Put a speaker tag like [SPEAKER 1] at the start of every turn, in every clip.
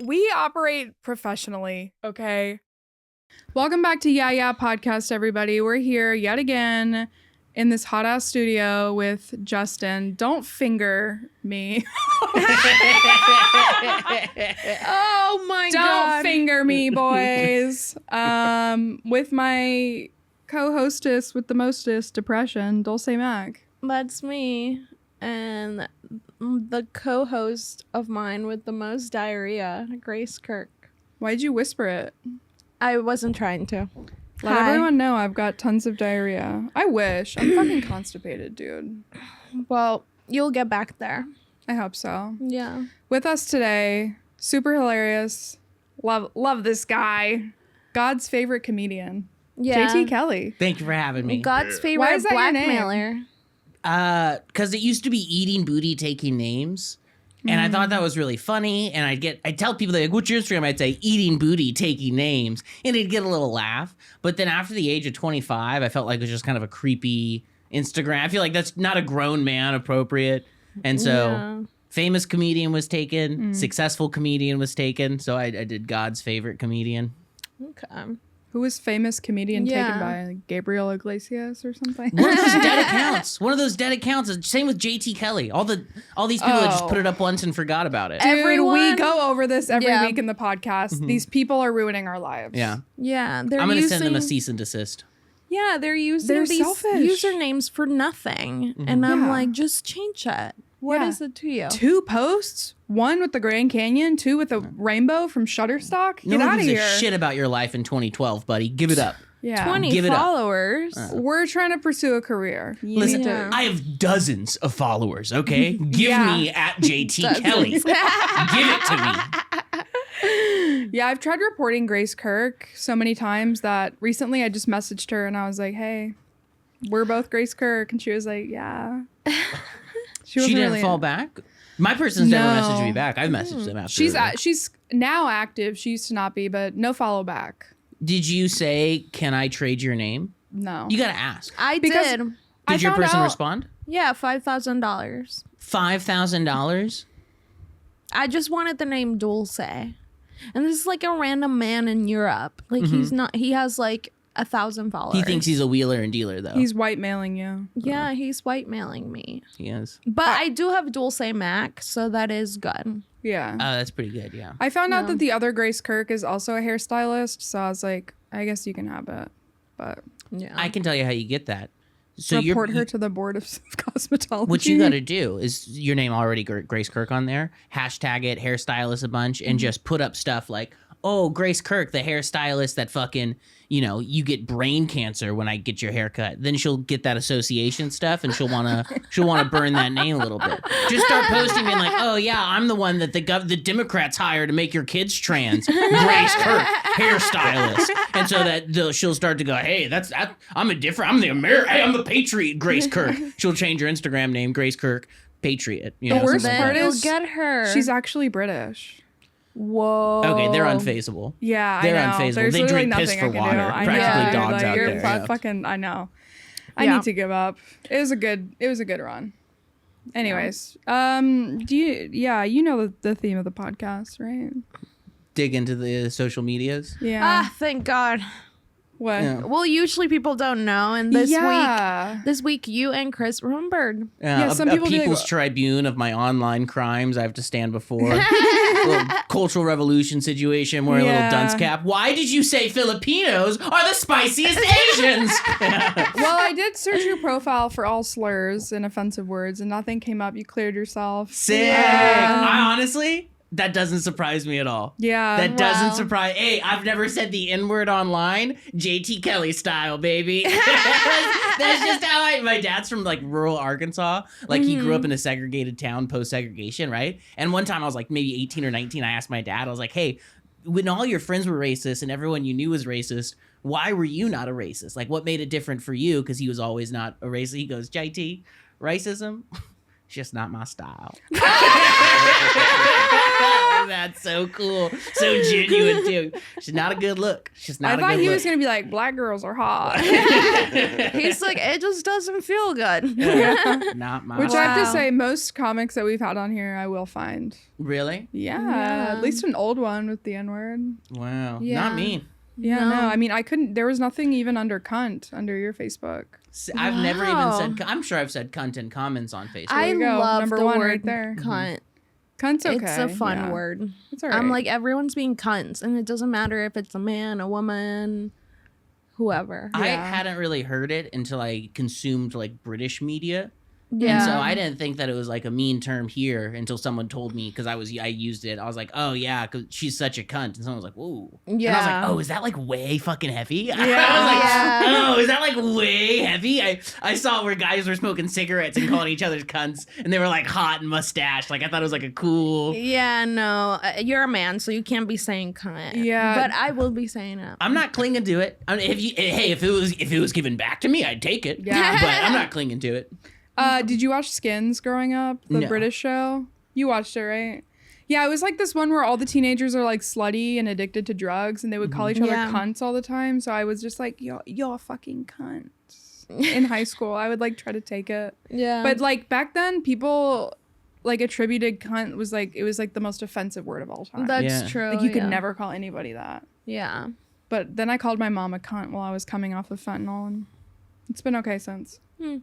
[SPEAKER 1] We operate professionally, okay? Welcome back to Yeah Yeah Podcast, everybody. We're here yet again in this hot ass studio with Justin. Don't finger me.
[SPEAKER 2] Oh my God.
[SPEAKER 1] Don't finger me, boys. With my co-hostess with the mostest depression, Dulce Mac.
[SPEAKER 2] That's me. And the co-host of mine with the most diarrhea, Grace Kirk.
[SPEAKER 1] Why'd you whisper it?
[SPEAKER 2] I wasn't trying to.
[SPEAKER 1] Let everyone know I've got tons of diarrhea. I wish. I'm fucking constipated, dude.
[SPEAKER 2] Well, you'll get back there.
[SPEAKER 1] I hope so.
[SPEAKER 2] Yeah.
[SPEAKER 1] With us today, super hilarious. Love this guy. God's favorite comedian.
[SPEAKER 2] Yeah.
[SPEAKER 1] JT Kelley.
[SPEAKER 3] Thank you for having me.
[SPEAKER 2] God's
[SPEAKER 1] Why
[SPEAKER 2] favorite
[SPEAKER 1] is that your name?
[SPEAKER 2] blackmailer.
[SPEAKER 3] Because it used to be eating booty, taking names. And I thought that was really funny. And I'd tell people, like, what's your Instagram? I'd say, eating booty, taking names. And it'd get a little laugh. But then after the age of 25, I felt like it was just kind of a creepy Instagram. I feel like that's not a grown man appropriate. And so famous comedian was taken. Successful comedian was taken. So I did God's favorite comedian.
[SPEAKER 2] Okay.
[SPEAKER 1] Who was famous comedian taken
[SPEAKER 2] Yeah.
[SPEAKER 1] by? Like Gabriel Iglesias or something?
[SPEAKER 3] One of those dead accounts. One of those dead accounts. Same with JT Kelley. All these people that just put it up once and forgot about it.
[SPEAKER 1] Dude,
[SPEAKER 2] Everyone-
[SPEAKER 1] we go over this every
[SPEAKER 2] Yeah.
[SPEAKER 1] week in the podcast. These people are ruining our lives.
[SPEAKER 3] Yeah.
[SPEAKER 2] Yeah. They're
[SPEAKER 3] I'm going to
[SPEAKER 2] using,
[SPEAKER 3] send them a cease and desist.
[SPEAKER 2] Yeah, they're using
[SPEAKER 1] They're
[SPEAKER 2] these
[SPEAKER 1] selfish.
[SPEAKER 2] usernames for nothing. And I'm
[SPEAKER 1] Yeah.
[SPEAKER 2] like, just change it. What
[SPEAKER 1] Yeah.
[SPEAKER 2] is it to you?
[SPEAKER 1] 2 posts, 1 with the Grand Canyon, 2 with a rainbow from Shutterstock.
[SPEAKER 3] No
[SPEAKER 1] Get
[SPEAKER 3] one
[SPEAKER 1] out of
[SPEAKER 3] gives
[SPEAKER 1] here.
[SPEAKER 3] a shit about your life in 2012, buddy. Give it up.
[SPEAKER 1] Yeah.
[SPEAKER 2] 20
[SPEAKER 3] Give it up.
[SPEAKER 2] followers.
[SPEAKER 1] We're trying to pursue a career. You
[SPEAKER 3] Listen,
[SPEAKER 1] need to-
[SPEAKER 2] Yeah.
[SPEAKER 3] I have dozens of followers, okay? Give
[SPEAKER 1] Yeah.
[SPEAKER 3] me at JT Kelley. Give it to me.
[SPEAKER 1] Yeah, I've tried reporting Grace Kirk so many times that recently I just messaged her and I was like, hey, we're both Grace Kirk. And she was like, yeah.
[SPEAKER 3] She
[SPEAKER 1] wasn't
[SPEAKER 3] didn't
[SPEAKER 1] really-
[SPEAKER 3] fall back? My person's never
[SPEAKER 1] No.
[SPEAKER 3] messaged me back. I've messaged them after.
[SPEAKER 1] She's now active. She used to not be, but no follow back.
[SPEAKER 3] Did you say, can I trade your name?
[SPEAKER 1] No.
[SPEAKER 3] You got to ask.
[SPEAKER 2] I
[SPEAKER 1] Because-
[SPEAKER 2] did.
[SPEAKER 1] I
[SPEAKER 3] Did your
[SPEAKER 1] found
[SPEAKER 3] person
[SPEAKER 1] out-
[SPEAKER 3] respond?
[SPEAKER 2] Yeah, $5,000.
[SPEAKER 3] $5,000?
[SPEAKER 2] I just wanted the name Dulce. And this is like a random man in Europe. Like he has like 1,000 followers.
[SPEAKER 3] He thinks he's a wheeler and dealer, though.
[SPEAKER 1] He's white mailing you.
[SPEAKER 2] Yeah, he's white mailing me.
[SPEAKER 3] He is.
[SPEAKER 2] But I do have Dulce Mac, so that is good.
[SPEAKER 1] Yeah.
[SPEAKER 3] Oh, that's pretty good, yeah.
[SPEAKER 1] I found out
[SPEAKER 2] No.
[SPEAKER 1] that the other Grace Kirk is also a hairstylist. So I was like, I guess you can have it. But
[SPEAKER 2] Yeah.
[SPEAKER 3] I can tell you how you get that. So
[SPEAKER 1] report her to the board of cosmetology.
[SPEAKER 3] What you got to do is your name already Grace Kirk on there. Hashtag it, hairstylist a bunch, and just put up stuff like, oh, Grace Kirk, the hairstylist that fucking, you get brain cancer when I get your haircut. Then she'll get that association stuff, and she'll wanna burn that name a little bit. Just start posting, being like, oh yeah, I'm the one that the Democrats hire to make your kids trans. Grace Kirk, hairstylist, and so that she'll start to go, hey, I'm the patriot, Grace Kirk. She'll change her Instagram name, Grace Kirk, patriot.
[SPEAKER 1] The worst
[SPEAKER 3] something like
[SPEAKER 1] part
[SPEAKER 3] that.
[SPEAKER 2] You'll
[SPEAKER 1] is
[SPEAKER 2] get her.
[SPEAKER 1] she's actually British.
[SPEAKER 2] Whoa.
[SPEAKER 3] Okay, they're unfazable.
[SPEAKER 1] Yeah,
[SPEAKER 3] They're
[SPEAKER 1] I know.
[SPEAKER 3] unfazable.
[SPEAKER 1] There's
[SPEAKER 3] They
[SPEAKER 1] literally
[SPEAKER 3] drink piss
[SPEAKER 1] nothing
[SPEAKER 3] for
[SPEAKER 1] I can
[SPEAKER 3] water.
[SPEAKER 1] do. I
[SPEAKER 3] Practically
[SPEAKER 1] know,
[SPEAKER 3] dogs
[SPEAKER 1] like,
[SPEAKER 3] out
[SPEAKER 1] you're
[SPEAKER 3] there, yeah.
[SPEAKER 1] fucking. I know. I
[SPEAKER 2] Yeah.
[SPEAKER 1] need to give up. It was a good run. Anyways, you know the theme of the podcast, right?
[SPEAKER 3] Dig into the social medias.
[SPEAKER 1] Yeah.
[SPEAKER 2] Ah, thank God.
[SPEAKER 1] What?
[SPEAKER 3] Yeah.
[SPEAKER 2] Well, usually people don't know, and this week you and Chris remembered.
[SPEAKER 1] Yeah, some people
[SPEAKER 3] a
[SPEAKER 1] be like,
[SPEAKER 3] people's tribune of my online crimes I have to stand before. A little cultural revolution situation where a little
[SPEAKER 1] Yeah.
[SPEAKER 3] dunce cap. Why did you say Filipinos are the spiciest Asians?
[SPEAKER 1] Well, I did search your profile for all slurs and offensive words, and nothing came up. You cleared yourself.
[SPEAKER 3] Sick.
[SPEAKER 1] Yeah.
[SPEAKER 3] I honestly, that doesn't surprise me at all.
[SPEAKER 1] Yeah.
[SPEAKER 3] That doesn't
[SPEAKER 2] Wow.
[SPEAKER 3] surprise. Hey, I've never said the N-word online. JT Kelley style, baby. That's just how my dad's from like rural Arkansas. Like he grew up in a segregated town post-segregation, right? And one time I was like maybe 18 or 19. I asked my dad, I was like, hey, when all your friends were racist and everyone you knew was racist, why were you not a racist? Like what made it different for you? Because he was always not a racist. He goes, JT, racism? It's just not my style. That's so cool. So genuine, too. She's not a good look. She's not
[SPEAKER 1] I
[SPEAKER 3] a
[SPEAKER 1] thought
[SPEAKER 3] good
[SPEAKER 1] he
[SPEAKER 3] look.
[SPEAKER 1] was going to be like, black girls are hot.
[SPEAKER 2] He's like, it just doesn't feel good.
[SPEAKER 3] Not my
[SPEAKER 1] Which I have to
[SPEAKER 2] Wow.
[SPEAKER 1] say, most comics that we've had on here, I will find.
[SPEAKER 3] Really?
[SPEAKER 1] Yeah. At least an old one with the N-word.
[SPEAKER 3] Wow.
[SPEAKER 2] Yeah.
[SPEAKER 3] Not me.
[SPEAKER 1] Yeah, no. I mean, I couldn't. There was nothing even under cunt under your Facebook.
[SPEAKER 3] I've never even
[SPEAKER 2] Wow.
[SPEAKER 3] said. I'm sure I've said cunt in comments on Facebook.
[SPEAKER 2] I
[SPEAKER 1] you go.
[SPEAKER 2] love
[SPEAKER 1] Number
[SPEAKER 2] the
[SPEAKER 1] one
[SPEAKER 2] word
[SPEAKER 1] right there.
[SPEAKER 2] cunt.
[SPEAKER 1] Cunt's okay.
[SPEAKER 2] It's a fun
[SPEAKER 1] yeah.
[SPEAKER 2] word.
[SPEAKER 1] It's all right.
[SPEAKER 2] I'm like, everyone's being cunts, and it doesn't matter if it's a man, a woman, whoever.
[SPEAKER 3] I
[SPEAKER 1] Yeah.
[SPEAKER 3] hadn't really heard it until I consumed like British media.
[SPEAKER 2] Yeah.
[SPEAKER 3] And so I didn't think that it was like a mean term here until someone told me because I used it. I was like, oh yeah, because she's such a cunt. And someone was like, whoa. And I was
[SPEAKER 2] Yeah.
[SPEAKER 3] like, oh, is that like way fucking heavy?
[SPEAKER 1] Yeah.
[SPEAKER 3] I was like,
[SPEAKER 2] Yeah.
[SPEAKER 3] oh, is that like way heavy? I saw where guys were smoking cigarettes and calling each other cunts, and they were like hot and mustached. Like I thought it was like a cool.
[SPEAKER 2] Yeah, no, you're a man, so you can't be saying cunt.
[SPEAKER 1] Yeah.
[SPEAKER 2] but I will be saying it.
[SPEAKER 3] I'm not clinging to it. I mean, if it was given back to me, I'd take it.
[SPEAKER 1] Yeah.
[SPEAKER 3] But I'm not clinging to it.
[SPEAKER 1] Did you watch Skins growing up? The
[SPEAKER 3] No.
[SPEAKER 1] British show? You watched it, right? Yeah, it was like this one where all the teenagers are like slutty and addicted to drugs, and they would call each other
[SPEAKER 2] Yeah.
[SPEAKER 1] cunts all the time. So I was just like, you're a fucking cunt. In high school, I would like try to take it.
[SPEAKER 2] Yeah,
[SPEAKER 1] But like back then, people like attributed cunt was like, it was like the most offensive word of all time.
[SPEAKER 2] that's
[SPEAKER 3] Yeah.
[SPEAKER 2] true.
[SPEAKER 1] Like you could
[SPEAKER 2] yeah.
[SPEAKER 1] never call anybody that.
[SPEAKER 2] Yeah.
[SPEAKER 1] But then I called my mom a cunt while I was coming off of fentanyl, and it's been okay since.
[SPEAKER 2] Hmm.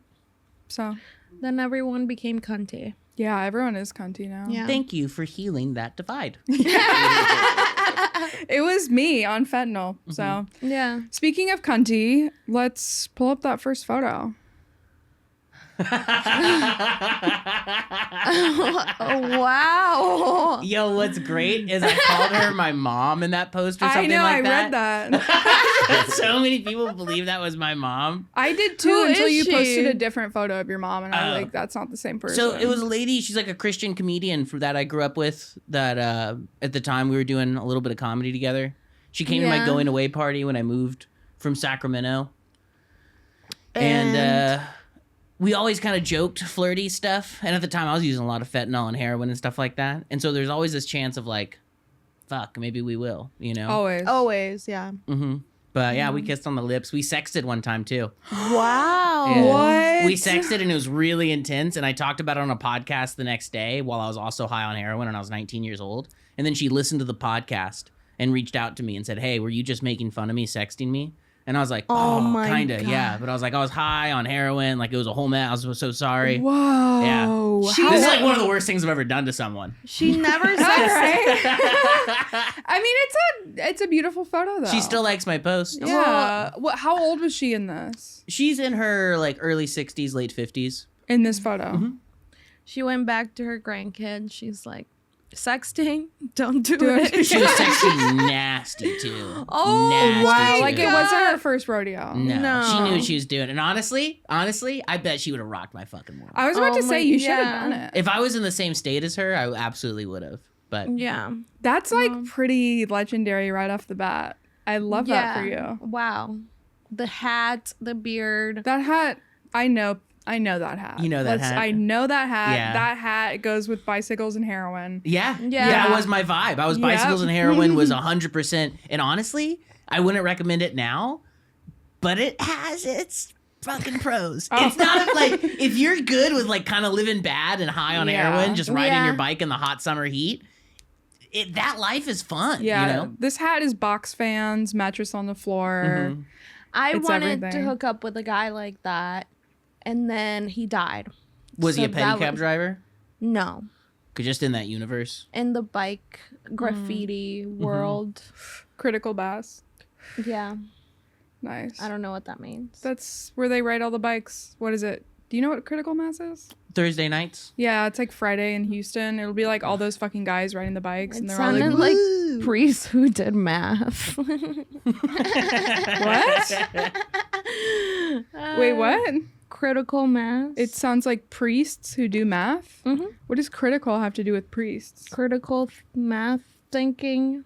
[SPEAKER 1] So
[SPEAKER 2] Then everyone became cunty.
[SPEAKER 1] yeah, everyone is cunty now.
[SPEAKER 2] Yeah.
[SPEAKER 3] Thank you for healing that divide.
[SPEAKER 1] It was me on fentanyl. So
[SPEAKER 2] Yeah.
[SPEAKER 1] speaking of cunty, let's pull up that first photo.
[SPEAKER 2] Oh, wow.
[SPEAKER 3] Yo, what's great is I called her my mom in that post or
[SPEAKER 1] I
[SPEAKER 3] something
[SPEAKER 1] know,
[SPEAKER 3] like
[SPEAKER 1] I
[SPEAKER 3] that.
[SPEAKER 1] read that.
[SPEAKER 3] So many people believe that was my mom.
[SPEAKER 1] I did too
[SPEAKER 2] Who
[SPEAKER 1] until
[SPEAKER 2] is
[SPEAKER 1] you
[SPEAKER 2] she?
[SPEAKER 1] posted a different photo of your mom, and I was
[SPEAKER 3] Oh.
[SPEAKER 1] like, that's not the same person.
[SPEAKER 3] So it was a lady. She's like a Christian comedian that I grew up with. That at the time we were doing a little bit of comedy together. She came to my
[SPEAKER 2] Yeah.
[SPEAKER 3] going away party when I moved from Sacramento, and we always kind of joked flirty stuff. And at the time, I was using a lot of fentanyl and heroin and stuff like that. And so there's always this chance of like, fuck, maybe we will, you know.
[SPEAKER 1] always.
[SPEAKER 2] Always, yeah.
[SPEAKER 3] Mm-hmm. But yeah, we kissed on the lips. We sexted one time too.
[SPEAKER 2] Wow.
[SPEAKER 3] Yeah.
[SPEAKER 1] What?
[SPEAKER 3] We sexted and it was really intense. And I talked about it on a podcast the next day while I was also high on heroin and I was 19 years old. And then she listened to the podcast and reached out to me and said, hey, were you just making fun of me, sexting me? And I was like,
[SPEAKER 2] Oh
[SPEAKER 3] oh,
[SPEAKER 2] my
[SPEAKER 3] kind of,
[SPEAKER 2] God.
[SPEAKER 3] yeah. But I was like, I was high on heroin. Like it was a whole mess. I was so sorry.
[SPEAKER 1] Whoa.
[SPEAKER 3] Yeah.
[SPEAKER 2] She-
[SPEAKER 3] This is like one of the worst things I've ever done to someone.
[SPEAKER 2] She never
[SPEAKER 1] All
[SPEAKER 2] said
[SPEAKER 1] right. I mean, it's a beautiful photo though.
[SPEAKER 3] She still likes my post.
[SPEAKER 1] Yeah. What? How old was she in this?
[SPEAKER 3] She's in her like early 60s, late 50s.
[SPEAKER 1] In this photo.
[SPEAKER 3] Mm-hmm.
[SPEAKER 2] She went back to her grandkids. She's like, sexting? Don't do
[SPEAKER 1] Do
[SPEAKER 2] it.
[SPEAKER 1] it.
[SPEAKER 3] She was sexy nasty too.
[SPEAKER 2] Oh,
[SPEAKER 3] nasty
[SPEAKER 1] Wow.
[SPEAKER 3] too.
[SPEAKER 1] Like it wasn't her first rodeo.
[SPEAKER 3] No, she knew
[SPEAKER 2] No.
[SPEAKER 3] what she was doing. And honestly, I bet she would have rocked my fucking world.
[SPEAKER 1] I was about
[SPEAKER 2] Oh
[SPEAKER 1] to say
[SPEAKER 2] my-
[SPEAKER 1] you should have
[SPEAKER 2] yeah.
[SPEAKER 1] done it.
[SPEAKER 3] If I was in the same state as her, I absolutely would have. But
[SPEAKER 2] Yeah.
[SPEAKER 1] That's like pretty legendary right off the bat. I love that for you.
[SPEAKER 2] Wow. The hat, the beard.
[SPEAKER 1] That hat, I know that hat.
[SPEAKER 3] You know that hat?
[SPEAKER 1] I know that hat.
[SPEAKER 3] Yeah.
[SPEAKER 1] That hat goes with bicycles and heroin.
[SPEAKER 3] yeah,
[SPEAKER 2] Yeah.
[SPEAKER 3] that was my vibe. I was
[SPEAKER 1] Yep.
[SPEAKER 3] bicycles and heroin was 100%. And honestly, I wouldn't recommend it now, but it has its fucking pros.
[SPEAKER 1] Oh.
[SPEAKER 3] It's not like if you're good with like kind of living bad and high on
[SPEAKER 1] Yeah.
[SPEAKER 3] heroin, just riding
[SPEAKER 2] Yeah.
[SPEAKER 3] your bike in the hot summer heat. That life is fun.
[SPEAKER 1] Yeah.
[SPEAKER 3] you know?
[SPEAKER 1] This hat is box fans, mattress on the floor.
[SPEAKER 3] Mhm.
[SPEAKER 2] I
[SPEAKER 1] It's
[SPEAKER 2] wanted to
[SPEAKER 1] everything.
[SPEAKER 2] hook up with a guy like that, and then he died.
[SPEAKER 3] Was he
[SPEAKER 2] So
[SPEAKER 3] a
[SPEAKER 2] that
[SPEAKER 3] pedicab
[SPEAKER 2] was-
[SPEAKER 3] driver?
[SPEAKER 2] No.
[SPEAKER 3] Just in that universe.
[SPEAKER 2] In the bike graffiti world.
[SPEAKER 1] Critical bass.
[SPEAKER 2] Yeah.
[SPEAKER 1] Nice.
[SPEAKER 2] I don't know what that means.
[SPEAKER 1] That's where they ride all the bikes. What is it? Do you know what critical mass is?
[SPEAKER 3] Thursday nights.
[SPEAKER 1] Yeah, it's like Friday in Houston. It'll be like all those fucking guys riding the bikes, and
[SPEAKER 2] It
[SPEAKER 1] they're all like,
[SPEAKER 2] sounded like
[SPEAKER 1] "Woo."
[SPEAKER 2] priests who did math.
[SPEAKER 1] What? Wait, what?
[SPEAKER 2] Critical mass.
[SPEAKER 1] It sounds like priests who do math.
[SPEAKER 2] Mhm.
[SPEAKER 1] What does critical have to do with priests?
[SPEAKER 2] critical math thinking.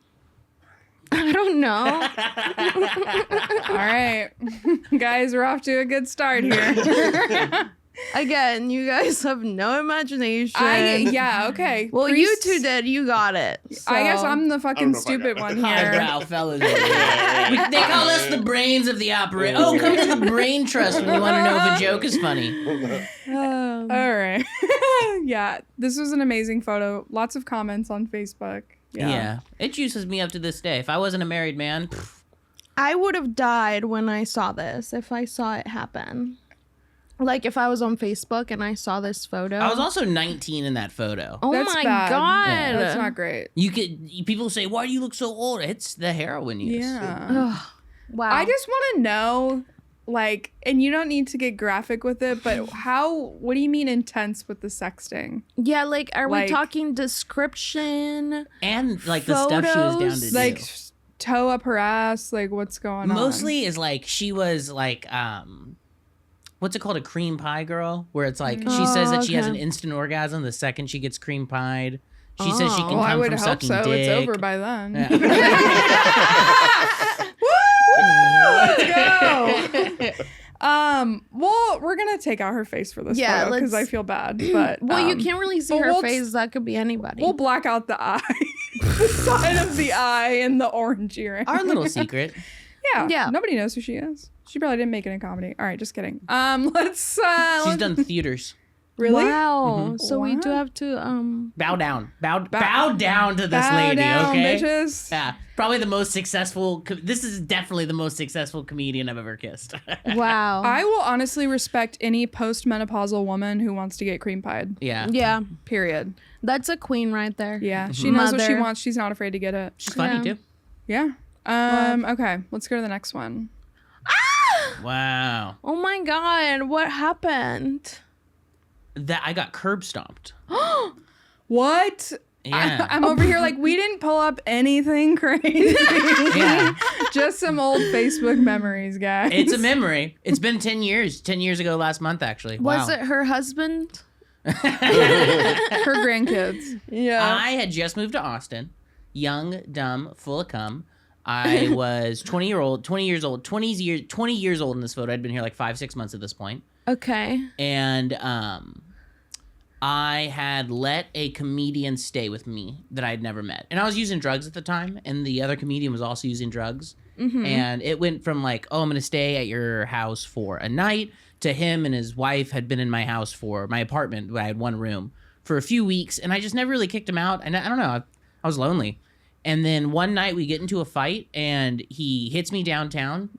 [SPEAKER 2] I don't know.
[SPEAKER 1] All right, guys, we're off to a good start here.
[SPEAKER 2] Again, you guys have no imagination.
[SPEAKER 1] Okay.
[SPEAKER 2] Well, you two did. You got it.
[SPEAKER 1] I guess
[SPEAKER 2] so-
[SPEAKER 1] I'm the fucking stupid one here.
[SPEAKER 3] Highbrow fellas. They call us the brains of the operation. Oh, come to the brain trust when you want to know if a joke is funny.
[SPEAKER 1] All right. Yeah, this was an amazing photo. Lots of comments on Facebook.
[SPEAKER 3] Yeah. It juices me up to this day. If I wasn't a married man,
[SPEAKER 2] I would have died when I saw this if I saw it happen. Like if I was on Facebook and I saw this photo.
[SPEAKER 3] I was also 19 in that photo.
[SPEAKER 2] Oh
[SPEAKER 1] That's
[SPEAKER 2] my
[SPEAKER 1] bad.
[SPEAKER 2] god.
[SPEAKER 1] Yeah, that's not great.
[SPEAKER 3] People say, "Why do you look so old?" It's the heroin use.
[SPEAKER 1] Yeah.
[SPEAKER 2] Ugh. Wow.
[SPEAKER 1] I just want to know, like, and you don't need to get graphic with it, but what do you mean intense with the sexting?
[SPEAKER 2] Yeah, like, are we
[SPEAKER 1] Like-
[SPEAKER 2] talking description?
[SPEAKER 3] And like the stuff she was down to
[SPEAKER 2] Photos,
[SPEAKER 3] do.
[SPEAKER 1] Like, toe up her ass? Like, what's going on?
[SPEAKER 3] Mostly is like she was like what's it called, a cream pie girl, where it's like she says that she has an
[SPEAKER 2] okay.
[SPEAKER 3] instant orgasm the second she gets cream pied. She says she can
[SPEAKER 1] Well, I
[SPEAKER 3] come
[SPEAKER 1] would
[SPEAKER 3] from
[SPEAKER 1] hope
[SPEAKER 3] sucking
[SPEAKER 1] so.
[SPEAKER 3] dick.
[SPEAKER 1] It's over by then.
[SPEAKER 2] Let's
[SPEAKER 1] Let's go. Well, we're gonna take out her face for this
[SPEAKER 2] Yeah,
[SPEAKER 1] photo because I
[SPEAKER 2] let's-
[SPEAKER 1] feel bad. But
[SPEAKER 2] Well, you can't really see
[SPEAKER 1] but
[SPEAKER 2] her
[SPEAKER 1] we'll-
[SPEAKER 2] face. That could be anybody.
[SPEAKER 1] We'll black out the eye, the side of the eye, and the orange earring.
[SPEAKER 3] Our little secret.
[SPEAKER 1] Yeah. Nobody knows who she is. She probably didn't make it in comedy. All right, just kidding. Let's.
[SPEAKER 3] She's done theaters.
[SPEAKER 1] Really?
[SPEAKER 2] Wow. So we do
[SPEAKER 1] Wow.
[SPEAKER 2] have to
[SPEAKER 3] Bow down. Bow down to this
[SPEAKER 1] Bow
[SPEAKER 3] lady,
[SPEAKER 1] down,
[SPEAKER 3] okay?
[SPEAKER 1] bitches.
[SPEAKER 3] Yeah, probably the most successful. This is definitely the most successful comedian I've ever kissed.
[SPEAKER 2] Wow.
[SPEAKER 1] I will honestly respect any postmenopausal woman who wants to get cream pied.
[SPEAKER 3] Yeah.
[SPEAKER 2] Yeah.
[SPEAKER 1] Period.
[SPEAKER 2] That's a queen right there.
[SPEAKER 1] Yeah, she knows what she
[SPEAKER 2] Mother.
[SPEAKER 1] wants. She's not afraid to get it.
[SPEAKER 3] She's funny
[SPEAKER 2] Yeah.
[SPEAKER 3] too.
[SPEAKER 1] Yeah. Okay, let's go to the next one.
[SPEAKER 3] Wow.
[SPEAKER 2] Oh my god, what happened?
[SPEAKER 3] That I got curb stomped.
[SPEAKER 1] What?
[SPEAKER 3] Yeah.
[SPEAKER 1] I'm over here like we didn't pull up anything crazy.
[SPEAKER 3] Yeah.
[SPEAKER 1] Just some old Facebook memories, guys.
[SPEAKER 3] It's a memory. It's been 10 years. 10 years ago last month, actually.
[SPEAKER 2] Was
[SPEAKER 3] Wow.
[SPEAKER 2] it her husband?
[SPEAKER 1] her grandkids.
[SPEAKER 2] Yeah.
[SPEAKER 3] I had just moved to Austin. Young, dumb, full of cum. I was 20 years old in this photo. I'd been here like 5-6 months at this point.
[SPEAKER 2] Okay.
[SPEAKER 3] And I had let a comedian stay with me that I'd never met. And I was using drugs at the time, and the other comedian was also using drugs.
[SPEAKER 2] Mm-hmm.
[SPEAKER 3] And it went from like, oh, I'm going to stay at your house for a night, to him and his wife had been in my house for my apartment. I had one room for a few weeks, and I just never really kicked him out. And I don't know, I was lonely. And then one night we get into a fight, and he hits me in downtown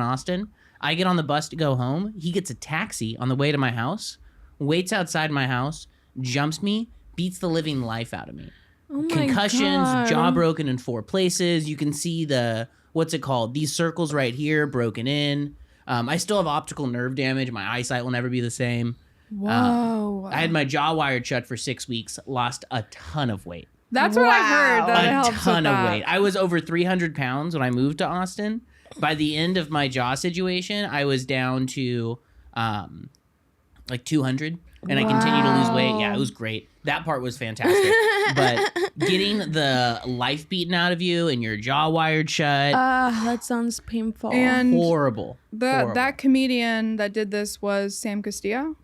[SPEAKER 3] Austin. I get on the bus to go home. He gets a taxi on the way to my house, waits outside my house, jumps me, beats the living life out of me.
[SPEAKER 2] Oh my
[SPEAKER 3] Concussions,
[SPEAKER 2] God.
[SPEAKER 3] jaw broken in 4 places. You can see these circles right here broken in. I still have optical nerve damage. My eyesight will never be the same.
[SPEAKER 1] Whoa.
[SPEAKER 3] I had my jaw wired shut for 6 weeks, lost a ton of weight.
[SPEAKER 1] That's what I've heard. That it
[SPEAKER 3] A
[SPEAKER 1] helps
[SPEAKER 3] ton
[SPEAKER 1] with
[SPEAKER 3] of
[SPEAKER 1] that.
[SPEAKER 3] weight. I was over 300 pounds when I moved to Austin. By the end of my jaw situation, I was down to like 200, and I continued to lose weight. Yeah, it was great. That part was fantastic. But getting the life beaten out of you and your jaw wired shut,
[SPEAKER 2] That sounds painful.
[SPEAKER 1] And
[SPEAKER 3] horrible. Horrible.
[SPEAKER 1] that comedian that did this was Sam Castillo.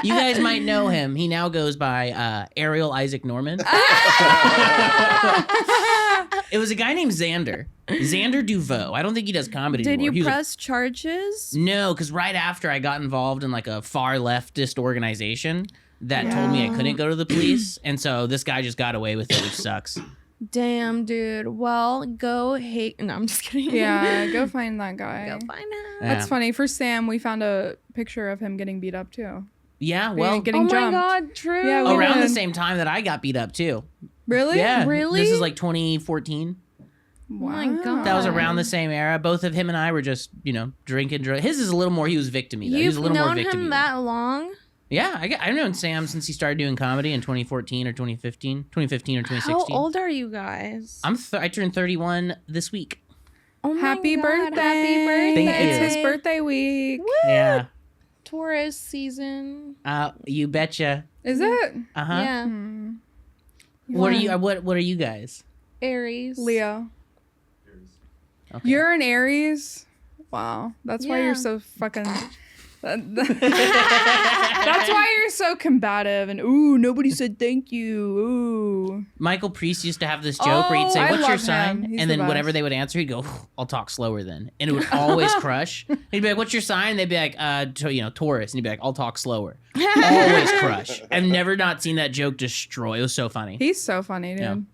[SPEAKER 3] You guys might know him. He now goes by Ariel Isaac Norman. It was a guy named Xander Duveau. I don't think he does comedy
[SPEAKER 2] Did
[SPEAKER 3] anymore.
[SPEAKER 2] you press charges?
[SPEAKER 3] No, because right after I got involved in like a far leftist organization that told me I couldn't go to the police, and so this guy just got away with it, which sucks.
[SPEAKER 2] Damn, dude. Well, go hate. No, I'm just kidding.
[SPEAKER 1] Yeah, go find that guy.
[SPEAKER 2] Go find him.
[SPEAKER 1] That's funny. For Sam, we found a picture of him getting beat up too.
[SPEAKER 3] Yeah, well,
[SPEAKER 1] getting
[SPEAKER 2] Oh
[SPEAKER 1] jumped.
[SPEAKER 2] my god, true.
[SPEAKER 1] Yeah, we
[SPEAKER 3] around the
[SPEAKER 1] did.
[SPEAKER 3] same time that I got beat up too.
[SPEAKER 1] Really?
[SPEAKER 3] Yeah,
[SPEAKER 2] Really?
[SPEAKER 3] This is like 2014.
[SPEAKER 1] Wow.
[SPEAKER 2] my God.
[SPEAKER 3] That was around the same era. Both of him and I were just, drinking. His is a little more. He was victim-y. Though. He was a
[SPEAKER 2] You've
[SPEAKER 3] little more
[SPEAKER 2] known
[SPEAKER 3] victim-y.
[SPEAKER 2] him that long?
[SPEAKER 3] Yeah, I've known Sam since he started doing comedy in 2014 or 2015 or 2016.
[SPEAKER 2] How old are you guys?
[SPEAKER 3] I turned 31 this week.
[SPEAKER 2] Oh my
[SPEAKER 1] Happy
[SPEAKER 2] God,
[SPEAKER 1] birthday.
[SPEAKER 2] Happy birthday.
[SPEAKER 3] Thank you.
[SPEAKER 1] It's his birthday week.
[SPEAKER 2] Woo!
[SPEAKER 3] Yeah.
[SPEAKER 2] Taurus season.
[SPEAKER 3] You betcha.
[SPEAKER 1] Is it?
[SPEAKER 3] Uh huh.
[SPEAKER 2] Yeah.
[SPEAKER 3] What are you? What are you guys?
[SPEAKER 2] Aries.
[SPEAKER 1] Leo.
[SPEAKER 3] Okay.
[SPEAKER 1] You're an Aries? Wow. That's why
[SPEAKER 2] Yeah.
[SPEAKER 1] you're so fucking That's why you're so combative and ooh, nobody said thank you. Ooh.
[SPEAKER 3] Michael Priest used to have this joke where he'd say,
[SPEAKER 1] I
[SPEAKER 3] "What's your
[SPEAKER 1] love
[SPEAKER 3] sign?"
[SPEAKER 1] him. He's
[SPEAKER 3] And
[SPEAKER 1] the
[SPEAKER 3] then whatever
[SPEAKER 1] best.
[SPEAKER 3] they would answer, he'd go, "I'll talk slower then," and it would always crush. He'd be like, "What's your sign?" They'd be like, Taurus," and he'd be like, "I'll talk slower." Always crush. I've never not seen that joke destroy. It was so funny.
[SPEAKER 1] He's so funny, dude.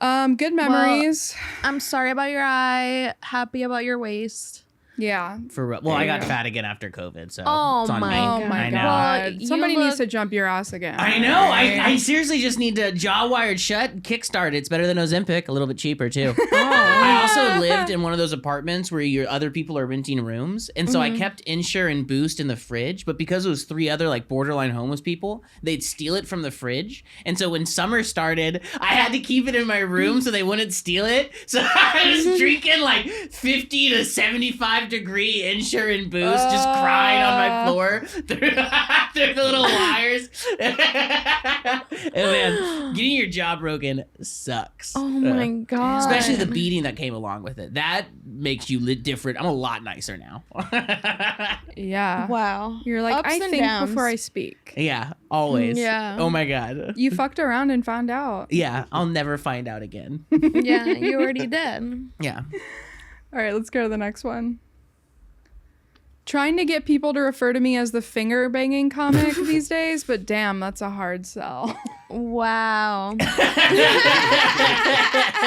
[SPEAKER 2] Yeah.
[SPEAKER 1] Good memories.
[SPEAKER 2] I'm sorry about your eye. Happy about your waist.
[SPEAKER 1] Yeah.
[SPEAKER 3] I got fat again after COVID, so
[SPEAKER 2] Oh
[SPEAKER 3] it's on
[SPEAKER 2] my
[SPEAKER 3] me.
[SPEAKER 1] Oh
[SPEAKER 2] God.
[SPEAKER 1] my
[SPEAKER 3] I know.
[SPEAKER 1] god.
[SPEAKER 2] Well,
[SPEAKER 1] Somebody
[SPEAKER 2] you
[SPEAKER 1] needs
[SPEAKER 2] look-
[SPEAKER 1] to jump your ass again.
[SPEAKER 3] I know. I seriously just need to jaw wired shut, kickstart it. It's better than Ozempic, a little bit cheaper too. I also lived in one of those apartments where your other people are renting rooms, and so I kept Ensure and Boost in the fridge. But because it was 3 other like borderline homeless people, they'd steal it from the fridge. And so when summer started, I had to keep it in my room so they wouldn't steal it. So I was drinking like 50 to 75 degree Ensure and Boost, just crying on my floor through the little wires. And man, getting your jaw broken sucks.
[SPEAKER 2] Oh my god.
[SPEAKER 3] Especially the beating that came along with it. That makes you different. I'm a lot nicer now.
[SPEAKER 1] Yeah.
[SPEAKER 2] Wow.
[SPEAKER 1] You're like,
[SPEAKER 2] Ups
[SPEAKER 1] I
[SPEAKER 2] and
[SPEAKER 1] think
[SPEAKER 2] downs.
[SPEAKER 1] before I speak.
[SPEAKER 3] Yeah, always.
[SPEAKER 2] Yeah.
[SPEAKER 3] Oh my God.
[SPEAKER 1] You fucked around and found out.
[SPEAKER 3] Yeah, I'll never find out again.
[SPEAKER 2] Yeah, you already did.
[SPEAKER 3] Yeah.
[SPEAKER 1] All right, let's go to the next one. Trying to get people to refer to me as the finger banging comic these days, but damn, that's a hard sell.
[SPEAKER 2] Wow.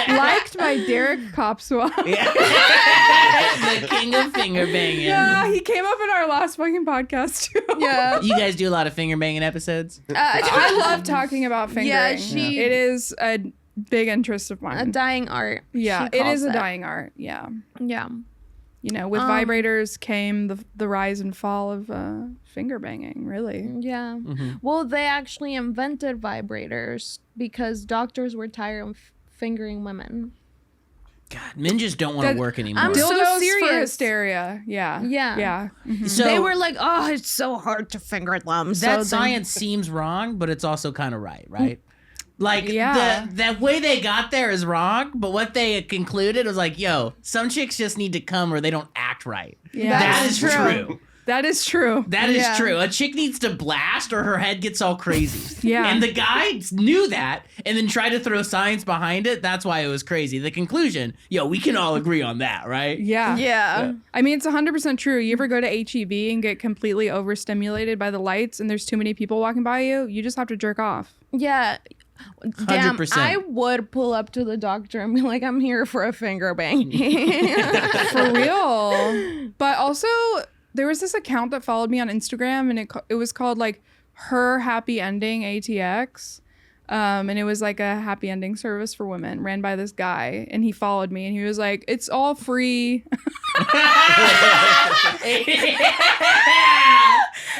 [SPEAKER 1] Liked by Derek Copswell.
[SPEAKER 3] The king of finger banging.
[SPEAKER 1] Yeah, he came up in our last fucking podcast too.
[SPEAKER 2] Yeah.
[SPEAKER 3] You guys do a lot of finger banging episodes?
[SPEAKER 1] I love talking about fingering.
[SPEAKER 2] Yeah,
[SPEAKER 1] It is a big interest of
[SPEAKER 2] a
[SPEAKER 1] mine.
[SPEAKER 2] dying art.
[SPEAKER 1] Yeah,
[SPEAKER 2] she
[SPEAKER 1] it is
[SPEAKER 2] calls
[SPEAKER 1] a dying art. Yeah.
[SPEAKER 2] Yeah.
[SPEAKER 1] You know, with vibrators came the rise and fall of finger banging, really.
[SPEAKER 2] Yeah.
[SPEAKER 3] Mm-hmm.
[SPEAKER 2] Well, they actually invented vibrators because doctors were tired of fingering women.
[SPEAKER 3] God, men just don't want to work anymore.
[SPEAKER 2] I'm so
[SPEAKER 1] Dildos for
[SPEAKER 2] serious.
[SPEAKER 1] hysteria. Yeah.
[SPEAKER 2] Yeah.
[SPEAKER 1] Yeah. Mhm.
[SPEAKER 3] So
[SPEAKER 2] They were like, oh, it's so hard to finger them.
[SPEAKER 3] that
[SPEAKER 2] So then-
[SPEAKER 3] science seems wrong, but it's also kind of right? Like,
[SPEAKER 1] Yeah.
[SPEAKER 3] the way they got there is wrong, but what they concluded was like, yo, some chicks just need to come or they don't act right.
[SPEAKER 1] Yeah.
[SPEAKER 3] That
[SPEAKER 2] That's
[SPEAKER 3] is
[SPEAKER 2] true.
[SPEAKER 3] true.
[SPEAKER 1] That is true.
[SPEAKER 3] That is
[SPEAKER 2] Yeah.
[SPEAKER 3] true. A chick needs to blast or her head gets all crazy.
[SPEAKER 1] Yeah.
[SPEAKER 3] And the guy knew that and then tried to throw science behind it. That's why it was crazy. The conclusion, yo, we can all agree on that, right?
[SPEAKER 1] Yeah.
[SPEAKER 2] Yeah.
[SPEAKER 1] I mean, it's 100% true. You ever go to HEB and get completely overstimulated by the lights and there's too many people walking by you? You just have to jerk off.
[SPEAKER 2] Yeah. Damn,
[SPEAKER 3] 100%.
[SPEAKER 2] I would pull up to the doctor and be like, I'm here for a finger bang.
[SPEAKER 1] For real. But also, there was this account that followed me on Instagram and it was called like Her Happy Ending ATX. And it was like a happy ending service for women ran by this guy. And he followed me and he was like, it's all free.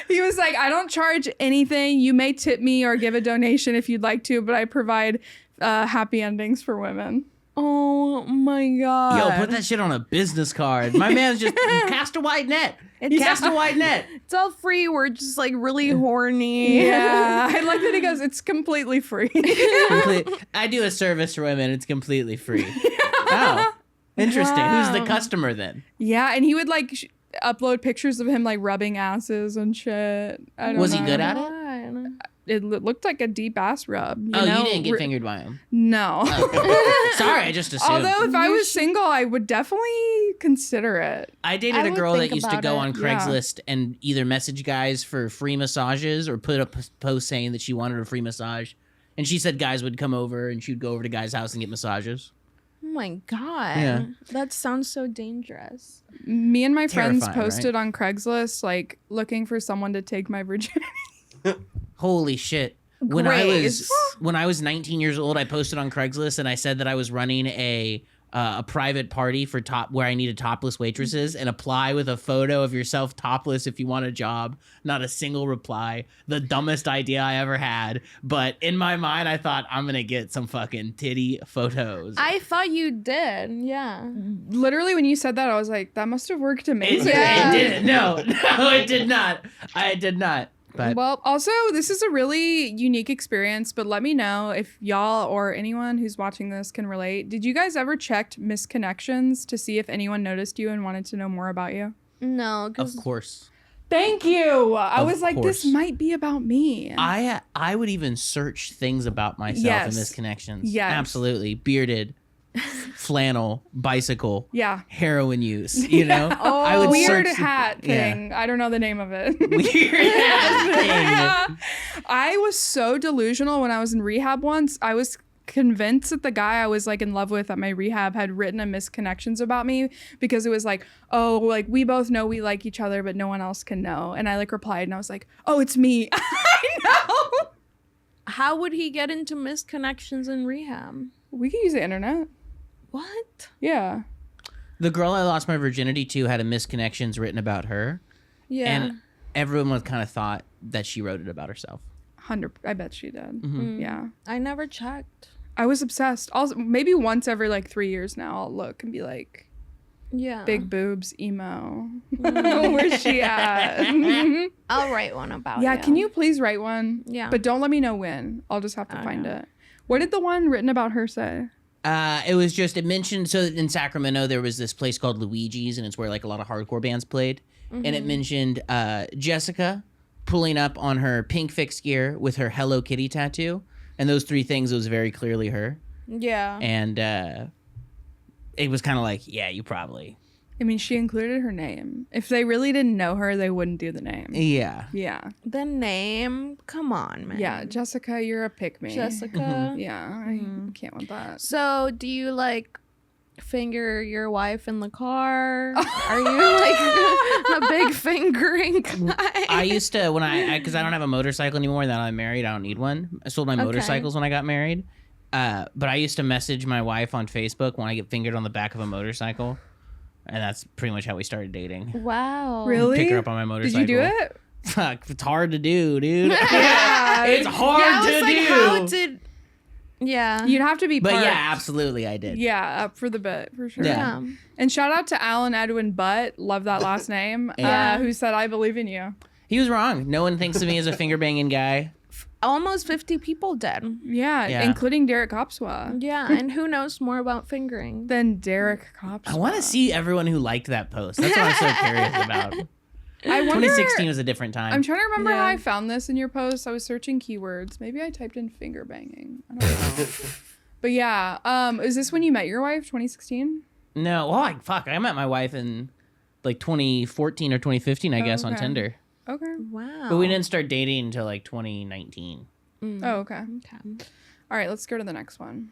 [SPEAKER 1] He was like, I don't charge anything. You may tip me or give a donation if you'd like to, but I provide happy endings for women.
[SPEAKER 2] Oh my god.
[SPEAKER 3] Yo, put that shit on a business card. My man's just cast a wide net. Cast a wide net.
[SPEAKER 2] It's all free. We're just like really horny.
[SPEAKER 1] Yeah. I like that he goes, it's completely free.
[SPEAKER 3] I do a service for women. It's completely free. Oh, interesting. Who's the
[SPEAKER 2] Wow.
[SPEAKER 3] customer then?
[SPEAKER 1] Yeah. And he would like upload pictures of him like rubbing asses and shit. I don't
[SPEAKER 3] Was he
[SPEAKER 1] know.
[SPEAKER 3] good at it?
[SPEAKER 1] It looked like a deep ass rub. You
[SPEAKER 3] Oh,
[SPEAKER 1] know?
[SPEAKER 3] you didn't get fingered by him.
[SPEAKER 1] No.
[SPEAKER 3] Sorry, I just assumed.
[SPEAKER 1] Although if I was single, I would definitely consider it.
[SPEAKER 3] I dated
[SPEAKER 2] I
[SPEAKER 3] a
[SPEAKER 2] would
[SPEAKER 3] girl that
[SPEAKER 2] think
[SPEAKER 3] used to
[SPEAKER 2] about
[SPEAKER 3] go
[SPEAKER 2] it.
[SPEAKER 3] on Craigslist and either message guys for free massages or put up a post saying that she wanted a free massage. And she said guys would come over and she'd go over to guys' house and get massages.
[SPEAKER 2] Oh my god.
[SPEAKER 3] Yeah.
[SPEAKER 2] That sounds so dangerous.
[SPEAKER 1] Me and my friends
[SPEAKER 3] Terrifying,
[SPEAKER 1] posted on Craigslist like looking for someone to take my virginity.
[SPEAKER 3] Holy shit. When
[SPEAKER 2] Grace.
[SPEAKER 3] I was 19 years old, I posted on Craigslist and I said that I was running a private party for where I needed topless waitresses and apply with a photo of yourself topless if you want a job. Not a single reply. The dumbest idea I ever had. But in my mind, I thought I'm gonna get some fucking titty photos.
[SPEAKER 2] I thought you did. Yeah.
[SPEAKER 1] Literally, when you said that, I was like, that must have worked
[SPEAKER 3] it
[SPEAKER 1] amazing.
[SPEAKER 3] didn't. No, it did not. I did not. But
[SPEAKER 1] Well, also, this is a really unique experience, but let me know if y'all or anyone who's watching this can relate. Did you guys ever check misconnections to see if anyone noticed you and wanted to know more about you?
[SPEAKER 2] No,
[SPEAKER 3] of
[SPEAKER 2] because
[SPEAKER 3] course.
[SPEAKER 1] Thank you. I
[SPEAKER 3] Of
[SPEAKER 1] was like,
[SPEAKER 3] course.
[SPEAKER 1] this might be about me.
[SPEAKER 3] I would even search things about myself in misconnections.
[SPEAKER 1] Yes.
[SPEAKER 3] Absolutely. Bearded, flannel, bicycle,
[SPEAKER 1] yeah.
[SPEAKER 3] heroin use, you know?
[SPEAKER 2] Oh,
[SPEAKER 3] I would
[SPEAKER 1] Weird
[SPEAKER 3] search
[SPEAKER 1] hat thing. I don't know the name of it.
[SPEAKER 3] Weird hat thing.
[SPEAKER 1] I was so delusional when I was in rehab once. I was convinced that the guy I was like in love with at my rehab had written a misconnections about me because it was like, oh, like we both know we like each other, but no one else can know. And I like replied and I was like, oh, it's me. I know.
[SPEAKER 2] How would he get into misconnections in rehab?
[SPEAKER 1] We could use the internet.
[SPEAKER 2] What?
[SPEAKER 1] Yeah.
[SPEAKER 3] The girl I lost my virginity to had a misconnections written about her.
[SPEAKER 2] Yeah.
[SPEAKER 3] And everyone kind of thought that she wrote it about herself.
[SPEAKER 1] 100. I bet she did. Yeah.
[SPEAKER 2] I never checked.
[SPEAKER 1] I was obsessed. Also, maybe once every like 3 years now, I'll look and be like,
[SPEAKER 2] Yeah.
[SPEAKER 1] big boobs, emo. Where's she at?
[SPEAKER 2] I'll write one about
[SPEAKER 1] Yeah,
[SPEAKER 2] you.
[SPEAKER 1] can you please write one?
[SPEAKER 2] Yeah.
[SPEAKER 1] But don't let me know when. I'll just have to find
[SPEAKER 2] know.
[SPEAKER 1] it. What did the one written about her say?
[SPEAKER 3] It mentioned, so in Sacramento, there was this place called Luigi's, and it's where like a lot of hardcore bands played. And it mentioned Jessica pulling up on her pink fixed gear with her Hello Kitty tattoo. And those three things was very clearly her.
[SPEAKER 2] Yeah.
[SPEAKER 3] And it was kind of like, yeah, you probably.
[SPEAKER 1] I mean, she included her name. If they really didn't know her, they wouldn't do the name.
[SPEAKER 3] Yeah.
[SPEAKER 1] Yeah.
[SPEAKER 2] The name? Come on, man.
[SPEAKER 1] Yeah. Jessica, you're a pick me.
[SPEAKER 2] Jessica.
[SPEAKER 1] Yeah. I can't want that.
[SPEAKER 2] So, do you like finger your wife in the car? Are you like a big fingering guy?
[SPEAKER 3] I used to, because I don't have a motorcycle anymore now that I'm married, I don't need one. I sold my motorcycles when I got married. But I used to message my wife on Facebook when I get fingered on the back of a motorcycle. And that's pretty much how we started dating.
[SPEAKER 2] Wow.
[SPEAKER 1] Really?
[SPEAKER 3] Pick her up on my motorcycle.
[SPEAKER 1] Did you do it?
[SPEAKER 3] Fuck, it's hard to do, dude.
[SPEAKER 1] Yeah.
[SPEAKER 3] It's hard
[SPEAKER 2] Yeah, I was
[SPEAKER 3] to
[SPEAKER 2] like,
[SPEAKER 3] do.
[SPEAKER 2] how did... Yeah.
[SPEAKER 1] You'd have to be
[SPEAKER 3] But
[SPEAKER 1] parked.
[SPEAKER 3] yeah, absolutely, I did.
[SPEAKER 1] Yeah, up for the bit, for sure.
[SPEAKER 3] Yeah.
[SPEAKER 1] And shout out to Alan Edwin Butt, love that last name,
[SPEAKER 2] Yeah.
[SPEAKER 1] who said, I believe in you.
[SPEAKER 3] He was wrong. No one thinks of me as a finger banging guy.
[SPEAKER 2] Almost 50 people did.
[SPEAKER 1] Yeah, including Derek Kopswa.
[SPEAKER 2] Yeah, and who knows more about fingering?
[SPEAKER 1] Then Derek Kopswa.
[SPEAKER 3] I want to see everyone who liked that post. That's what I'm so curious about.
[SPEAKER 1] I wonder,
[SPEAKER 3] 2016 was a different time.
[SPEAKER 1] I'm trying to remember
[SPEAKER 2] Yeah.
[SPEAKER 1] how I found this in your post. I was searching keywords. Maybe I typed in finger banging. I don't know. But yeah, is this when you met your wife, 2016?
[SPEAKER 3] No, I met my wife in like 2014 or 2015, I guess, on
[SPEAKER 1] okay.
[SPEAKER 3] Tinder.
[SPEAKER 1] Okay.
[SPEAKER 2] Wow.
[SPEAKER 3] But we didn't start dating until like 2019.
[SPEAKER 1] Oh, okay.
[SPEAKER 2] Okay.
[SPEAKER 1] All right, let's go to the next one.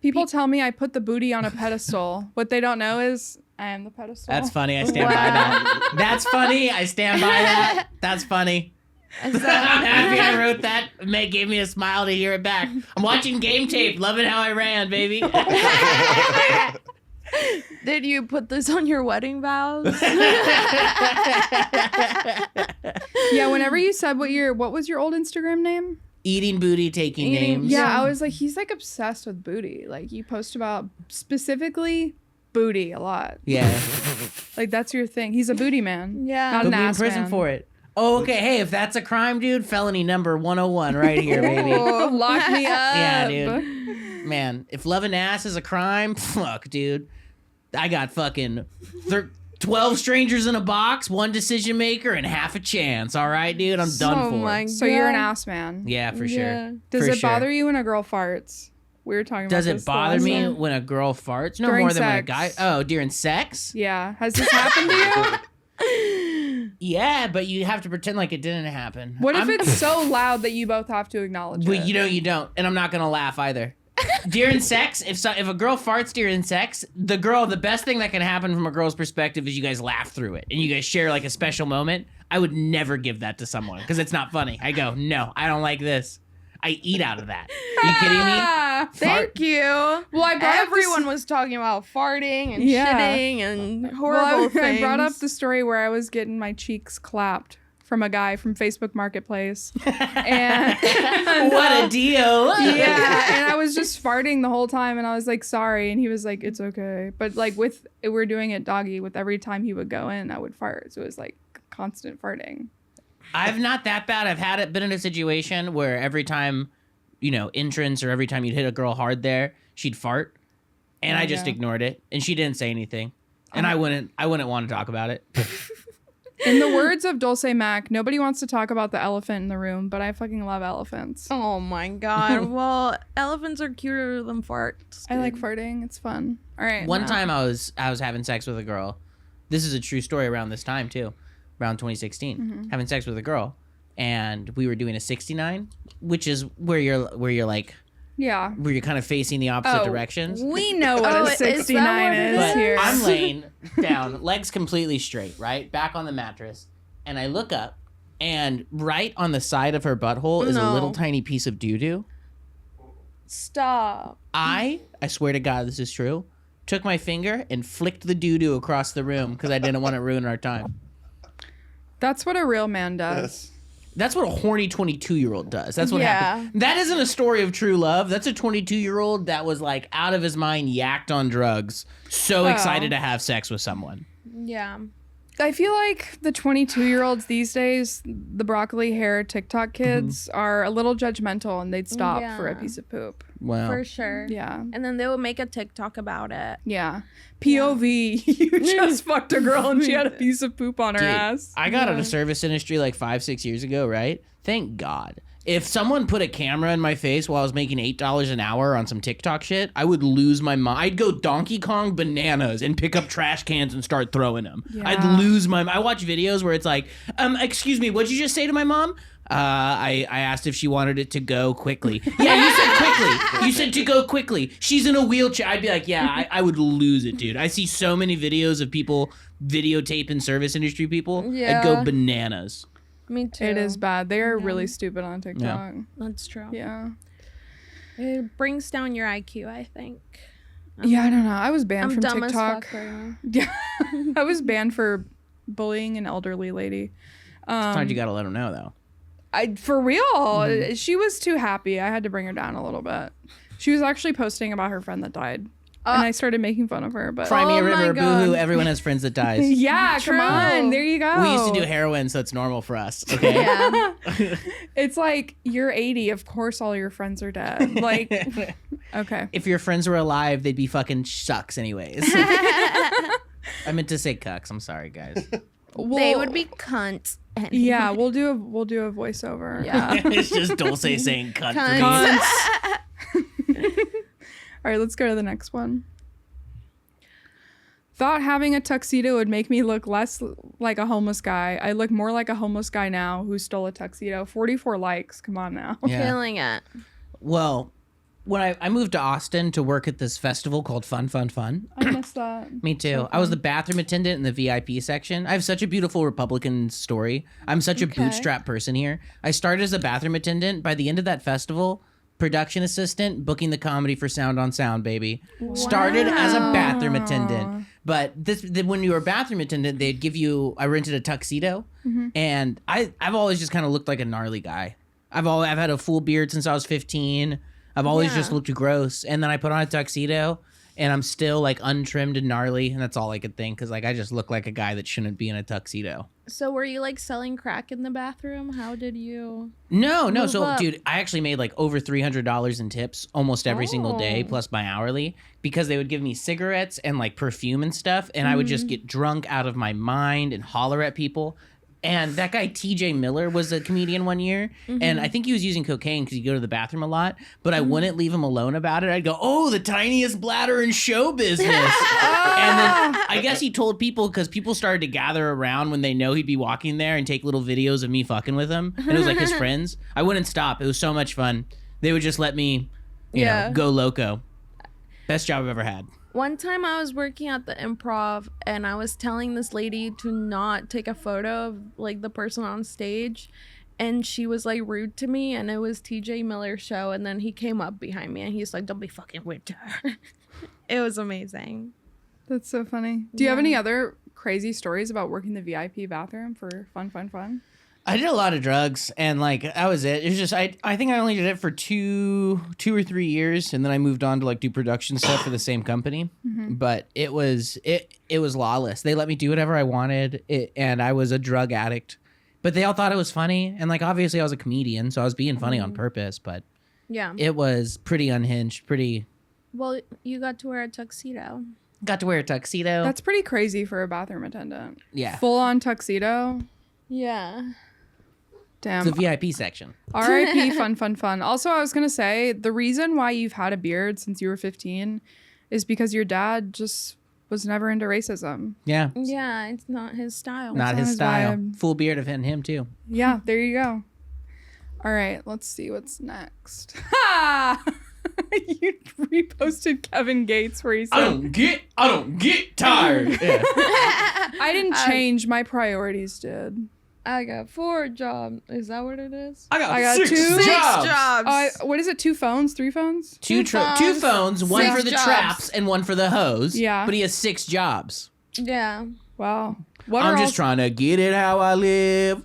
[SPEAKER 1] People tell me I put the booty on a pedestal. What they don't know is I am the pedestal.
[SPEAKER 3] That's funny. I stand by that. That's funny. I stand by that. That's funny. I'm happy I wrote that. It gave me a smile to hear it back. I'm watching game tape, loving how I ran, baby.
[SPEAKER 2] Did you put this on your wedding vows?
[SPEAKER 1] Yeah, whenever you said what was your old Instagram name?
[SPEAKER 3] Eating booty, taking names.
[SPEAKER 1] Yeah, I was like, he's like obsessed with booty. Like you post about specifically booty a lot.
[SPEAKER 3] Yeah.
[SPEAKER 1] Like that's your thing. He's a booty man.
[SPEAKER 2] Yeah.
[SPEAKER 1] Not
[SPEAKER 3] He'll
[SPEAKER 1] an
[SPEAKER 3] be in
[SPEAKER 1] ass
[SPEAKER 3] prison
[SPEAKER 1] man.
[SPEAKER 3] for it. Oh, okay. Hey, if that's a crime, dude, felony number 101 right here, baby.
[SPEAKER 1] Oh, lock me up.
[SPEAKER 3] Yeah, dude. Man, if loving ass is a crime, fuck, dude. I got fucking 12 strangers in a box, one decision maker, and half a chance. All right, dude? I'm done for.
[SPEAKER 2] my
[SPEAKER 1] So you're an
[SPEAKER 2] God.
[SPEAKER 1] ass man.
[SPEAKER 3] Yeah, for
[SPEAKER 2] Yeah.
[SPEAKER 3] sure.
[SPEAKER 1] Does
[SPEAKER 3] For
[SPEAKER 1] it
[SPEAKER 3] sure.
[SPEAKER 1] bother you when a girl farts? We were talking about
[SPEAKER 3] Does
[SPEAKER 1] this
[SPEAKER 3] it
[SPEAKER 1] the
[SPEAKER 3] bother
[SPEAKER 1] last
[SPEAKER 3] me
[SPEAKER 1] time.
[SPEAKER 3] when a girl farts? No
[SPEAKER 1] During
[SPEAKER 3] more than when a
[SPEAKER 1] sex.
[SPEAKER 3] guy. Oh, during sex?
[SPEAKER 1] Yeah. Has this happened to you?
[SPEAKER 3] Yeah, but you have to pretend like it didn't happen.
[SPEAKER 1] What if it's so loud that you both have to acknowledge
[SPEAKER 3] But
[SPEAKER 1] it?
[SPEAKER 3] you don't, and I'm not gonna laugh either. During sex, if a girl farts during sex, the best thing that can happen from a girl's perspective is you guys laugh through it and you guys share like a special moment. I would never give that to someone because it's not funny. I go, no, I don't like this. I eat out of that. Are you kidding me?
[SPEAKER 1] Ah,
[SPEAKER 2] Thank you.
[SPEAKER 1] Well, I brought
[SPEAKER 2] Everyone was talking about farting and
[SPEAKER 1] Yeah.
[SPEAKER 2] shitting and
[SPEAKER 1] Well,
[SPEAKER 2] horrible things.
[SPEAKER 1] I brought up the story where I was getting my cheeks clapped from a guy from Facebook Marketplace. And
[SPEAKER 3] What a deal.
[SPEAKER 1] yeah, and I was just farting the whole time and I was like, sorry. And he was like, it's okay. But like we're doing it doggy with every time he would go in, I would fart. So it was like constant farting.
[SPEAKER 3] I've not that bad. I've been in a situation where every time, entrance or every time you'd hit a girl hard there, she'd fart. And I just
[SPEAKER 1] Yeah.
[SPEAKER 3] ignored it. And she didn't say anything. And I wouldn't want to talk about it.
[SPEAKER 1] In the words of Dulce Mac, nobody wants to talk about the elephant in the room, but I fucking love elephants.
[SPEAKER 2] Oh my god. Well, elephants are cuter than farts.
[SPEAKER 1] I like farting. It's fun. All right.
[SPEAKER 3] One time I was having sex with a girl. This is a true story around this time too, around 2016. Having sex with a girl, and we were doing a 69, which is where you're like,
[SPEAKER 1] yeah,
[SPEAKER 3] where you're kind of facing the opposite directions.
[SPEAKER 1] We know what a 69 is
[SPEAKER 3] But
[SPEAKER 1] here.
[SPEAKER 3] I'm laying down, legs completely straight, right, back on the mattress, and I look up, and right on the side of her butthole is a little tiny piece of doo-doo.
[SPEAKER 2] Stop.
[SPEAKER 3] I swear to God, this is true. Took my finger and flicked the doo-doo across the room because I didn't want to ruin our time.
[SPEAKER 1] That's what a real man does.
[SPEAKER 3] That's what a horny 22-year-old does. That's what happened. That isn't a story of true love. That's a 22-year-old that was like out of his mind, yacked on drugs, so excited to have sex with someone.
[SPEAKER 2] Yeah.
[SPEAKER 1] I feel like the 22-year-olds these days, the broccoli hair TikTok kids, are a little judgmental, and they'd stop for a piece of poop.
[SPEAKER 3] Wow.
[SPEAKER 2] For sure.
[SPEAKER 1] Yeah.
[SPEAKER 2] And then they would make a TikTok about it.
[SPEAKER 1] Yeah. POV, you just fucked a girl and she had a piece of poop on her ass.
[SPEAKER 3] I got out of service industry like 5-6 years ago, right? Thank God. If someone put a camera in my face while I was making $8 an hour on some TikTok shit, I would lose my mind. I'd go Donkey Kong bananas and pick up trash cans and start throwing them.
[SPEAKER 1] Yeah.
[SPEAKER 3] I'd lose my mind. I watch videos where it's like, excuse me, what'd you just say to my mom? I asked if she wanted it to go quickly. Yeah, you said quickly. You said to go quickly. She's in a wheelchair. I'd be like, yeah, I would lose it, dude. I see so many videos of people videotaping service industry people.
[SPEAKER 2] Yeah.
[SPEAKER 3] I'd go bananas.
[SPEAKER 2] Me too.
[SPEAKER 1] It is bad. They are really stupid on TikTok.
[SPEAKER 3] Yeah.
[SPEAKER 2] That's true.
[SPEAKER 1] Yeah.
[SPEAKER 2] It brings down your IQ, I think.
[SPEAKER 1] Yeah, I don't know. I was banned
[SPEAKER 2] I'm
[SPEAKER 1] from
[SPEAKER 2] dumb
[SPEAKER 1] TikTok.
[SPEAKER 2] as fuck right now.
[SPEAKER 1] Yeah. I was banned for bullying an elderly lady.
[SPEAKER 3] Sometimes you gotta let them know, though.
[SPEAKER 1] For real. She was too happy. I had to bring her down a little bit. She was actually posting about her friend that died. And I started making fun of her. But
[SPEAKER 3] Cry me a
[SPEAKER 2] Oh my
[SPEAKER 3] river,
[SPEAKER 2] God.
[SPEAKER 3] boo-hoo. Everyone has friends that dies.
[SPEAKER 1] yeah,
[SPEAKER 2] True.
[SPEAKER 1] come on. There you go.
[SPEAKER 3] We used to do heroin, so it's normal for us. Okay.
[SPEAKER 2] Yeah.
[SPEAKER 1] It's like, you're 80. Of course all your friends are dead. Like, okay.
[SPEAKER 3] If your friends were alive, they'd be fucking shucks anyways. I meant to say cucks. I'm sorry, guys.
[SPEAKER 2] They would be cunts.
[SPEAKER 1] Yeah, we'll do a voiceover.
[SPEAKER 2] Yeah.
[SPEAKER 3] It's just Dulce saying cunt for me.
[SPEAKER 1] All right, let's go to the next one. Thought having a tuxedo would make me look less like a homeless guy. I look more like a homeless guy now who stole a tuxedo. 44 likes. Come on now.
[SPEAKER 3] Yeah.
[SPEAKER 2] Killing it.
[SPEAKER 3] Well, when I moved to Austin to work at this festival called Fun.
[SPEAKER 1] I missed that.
[SPEAKER 3] Me too. I was the bathroom attendant in the VIP section. I have such a beautiful Republican story. I'm such a bootstrap person here. I started as a bathroom attendant. By the end of that festival, production assistant, booking the comedy for Sound on Sound, baby. Started as a bathroom attendant. But when you were a bathroom attendant, they'd give you, I rented a tuxedo. And I've always just kind of looked like a gnarly guy. I've had a full beard since I was 15. I've always just looked gross. And then I put on a tuxedo and I'm still like untrimmed and gnarly. And that's all I could think. Cause like I just look like a guy that shouldn't be in a tuxedo.
[SPEAKER 2] So were you like selling crack in the bathroom? How did you?
[SPEAKER 3] No.
[SPEAKER 2] Move
[SPEAKER 3] So
[SPEAKER 2] up.
[SPEAKER 3] dude, I actually made like over $300 in tips almost every single day, plus my hourly, because they would give me cigarettes and like perfume and stuff. And I would just get drunk out of my mind and holler at people. And that guy, TJ Miller, was a comedian one year. And I think he was using cocaine because he'd go to the bathroom a lot. But I wouldn't leave him alone about it. I'd go, oh, the tiniest bladder in show business. And then I guess he told people because people started to gather around when they know he'd be walking there and take little videos of me fucking with him. And it was like his friends. I wouldn't stop. It was so much fun. They would just let me, you know, go loco. Best job I've ever had.
[SPEAKER 2] One time I was working at the Improv and I was telling this lady to not take a photo of like the person on stage, and she was like rude to me, and it was TJ Miller's show, and then he came up behind me and he's like, don't be fucking rude to her. It was amazing.
[SPEAKER 1] That's so funny. Do you have any other crazy stories about working the VIP bathroom for fun?
[SPEAKER 3] I did a lot of drugs, and like that was it. It was just I think I only did it for two or 3 years, and then I moved on to like do production stuff for the same company. But it was lawless. They let me do whatever I wanted, and I was a drug addict. But they all thought it was funny, and like obviously I was a comedian, so I was being funny on purpose. But
[SPEAKER 2] Yeah.
[SPEAKER 3] it was pretty unhinged, pretty.
[SPEAKER 2] Well, you got to wear a tuxedo.
[SPEAKER 3] Got to wear a tuxedo.
[SPEAKER 1] That's pretty crazy for a bathroom attendant.
[SPEAKER 3] Yeah.
[SPEAKER 1] Full on tuxedo.
[SPEAKER 2] Yeah.
[SPEAKER 1] Damn.
[SPEAKER 3] It's a VIP section.
[SPEAKER 1] R.I.P. fun. Also, I was going to say, the reason why you've had a beard since you were 15 is because your dad just was never into racism.
[SPEAKER 3] Yeah.
[SPEAKER 2] Yeah, it's not his style.
[SPEAKER 3] Not
[SPEAKER 1] not
[SPEAKER 3] his
[SPEAKER 1] his
[SPEAKER 3] style.
[SPEAKER 1] vibe.
[SPEAKER 3] Full beard of him too.
[SPEAKER 1] Yeah, there you go. All right, let's see what's next. Ha! You reposted Kevin Gates where he said,
[SPEAKER 3] I don't get tired. Yeah.
[SPEAKER 1] I didn't change, my priorities did.
[SPEAKER 2] I got 4 jobs. Is that what it is?
[SPEAKER 3] I
[SPEAKER 1] I got
[SPEAKER 3] six
[SPEAKER 1] 2
[SPEAKER 3] jobs.
[SPEAKER 1] What is it? 2 phones? 3 phones?
[SPEAKER 3] Two
[SPEAKER 2] phones,
[SPEAKER 3] phones, one
[SPEAKER 2] 6
[SPEAKER 3] for the
[SPEAKER 2] jobs.
[SPEAKER 3] traps and one for the hose.
[SPEAKER 1] Yeah.
[SPEAKER 3] But he has 6 jobs.
[SPEAKER 2] Yeah.
[SPEAKER 1] Wow. What
[SPEAKER 3] I'm
[SPEAKER 1] are
[SPEAKER 3] just trying to get it how I live.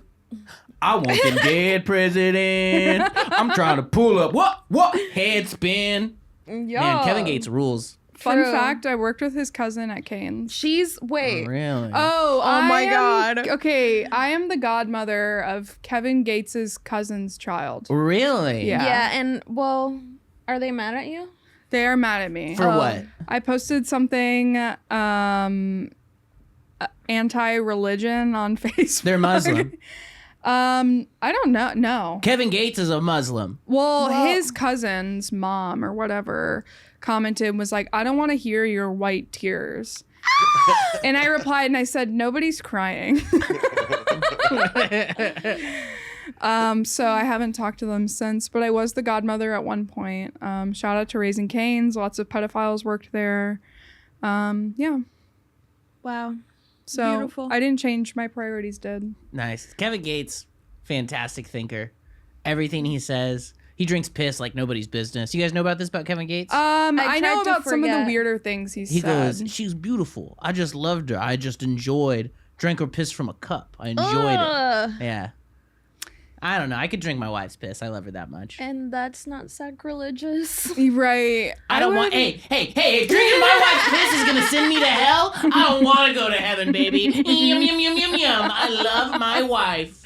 [SPEAKER 3] I want the dead president. I'm trying to pull up. What? Head spin.
[SPEAKER 2] Yo.
[SPEAKER 3] Man, Kevin Gates rules.
[SPEAKER 1] Fun
[SPEAKER 2] True.
[SPEAKER 1] fact, I worked with his cousin at Cane's.
[SPEAKER 2] She's wait.
[SPEAKER 3] Really?
[SPEAKER 1] Oh
[SPEAKER 2] my God.
[SPEAKER 1] Okay, I am the godmother of Kevin Gates's cousin's child.
[SPEAKER 3] Really?
[SPEAKER 1] Yeah.
[SPEAKER 2] Yeah, and well, are they mad at you?
[SPEAKER 1] They are mad at me.
[SPEAKER 3] For what?
[SPEAKER 1] I posted something anti-religion on Facebook.
[SPEAKER 3] They're Muslim.
[SPEAKER 1] I don't know. No.
[SPEAKER 3] Kevin Gates is a Muslim.
[SPEAKER 1] Well,
[SPEAKER 2] Well-
[SPEAKER 1] his cousin's mom or whatever commented and was like, I don't want to hear your white tears. And I replied and I said, nobody's crying. So I haven't talked to them since, but I was the godmother at one point. Shout out to Raising Cane's. Lots of pedophiles worked there. Yeah.
[SPEAKER 2] Wow.
[SPEAKER 1] So
[SPEAKER 2] Beautiful.
[SPEAKER 1] I didn't change. My priorities did.
[SPEAKER 3] Nice. Kevin Gates, fantastic thinker. Everything he says, he drinks piss like nobody's business. You guys know about this about Kevin Gates?
[SPEAKER 1] I know
[SPEAKER 2] tried to
[SPEAKER 1] about some of the
[SPEAKER 2] forget.
[SPEAKER 1] weirder things
[SPEAKER 3] he
[SPEAKER 1] said.
[SPEAKER 3] goes, she's beautiful. I just loved her. I just drank her piss from a cup. I enjoyed it.
[SPEAKER 2] Ugh.
[SPEAKER 3] Yeah. I don't know. I could drink my wife's piss. I love her that much.
[SPEAKER 2] And that's not sacrilegious.
[SPEAKER 1] Right.
[SPEAKER 3] I don't want. Hey, if drinking my wife's piss is gonna send me to hell, I don't want to go to heaven, baby. Yum yum yum yum yum. I love my wife.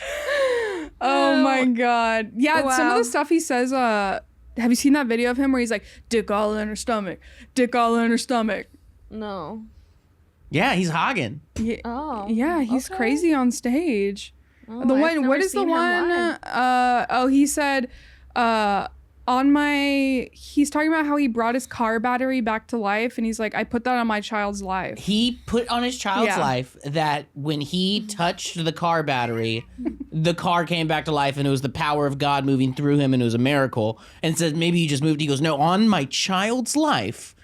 [SPEAKER 1] Oh my god. Yeah, some of
[SPEAKER 2] Wow.
[SPEAKER 1] the stuff he says, have you seen that video of him where he's like, dick all in her stomach, dick all in her stomach?
[SPEAKER 2] No.
[SPEAKER 3] Yeah, he's hogging.
[SPEAKER 1] Yeah,
[SPEAKER 2] Oh.
[SPEAKER 1] yeah, he's
[SPEAKER 2] okay.
[SPEAKER 1] crazy on stage.
[SPEAKER 2] Oh,
[SPEAKER 1] The
[SPEAKER 2] I've
[SPEAKER 1] one,
[SPEAKER 2] never
[SPEAKER 1] what is the
[SPEAKER 2] seen him
[SPEAKER 1] one?
[SPEAKER 2] live.
[SPEAKER 1] He said, he's talking about how he brought his car battery back to life, and he's like, I put that on my child's life.
[SPEAKER 3] He put on his child's
[SPEAKER 1] Yeah.
[SPEAKER 3] life that when he touched the car battery, the car came back to life, and it was the power of God moving through him, and it was a miracle. And said maybe he just moved. He goes, no, on my child's life,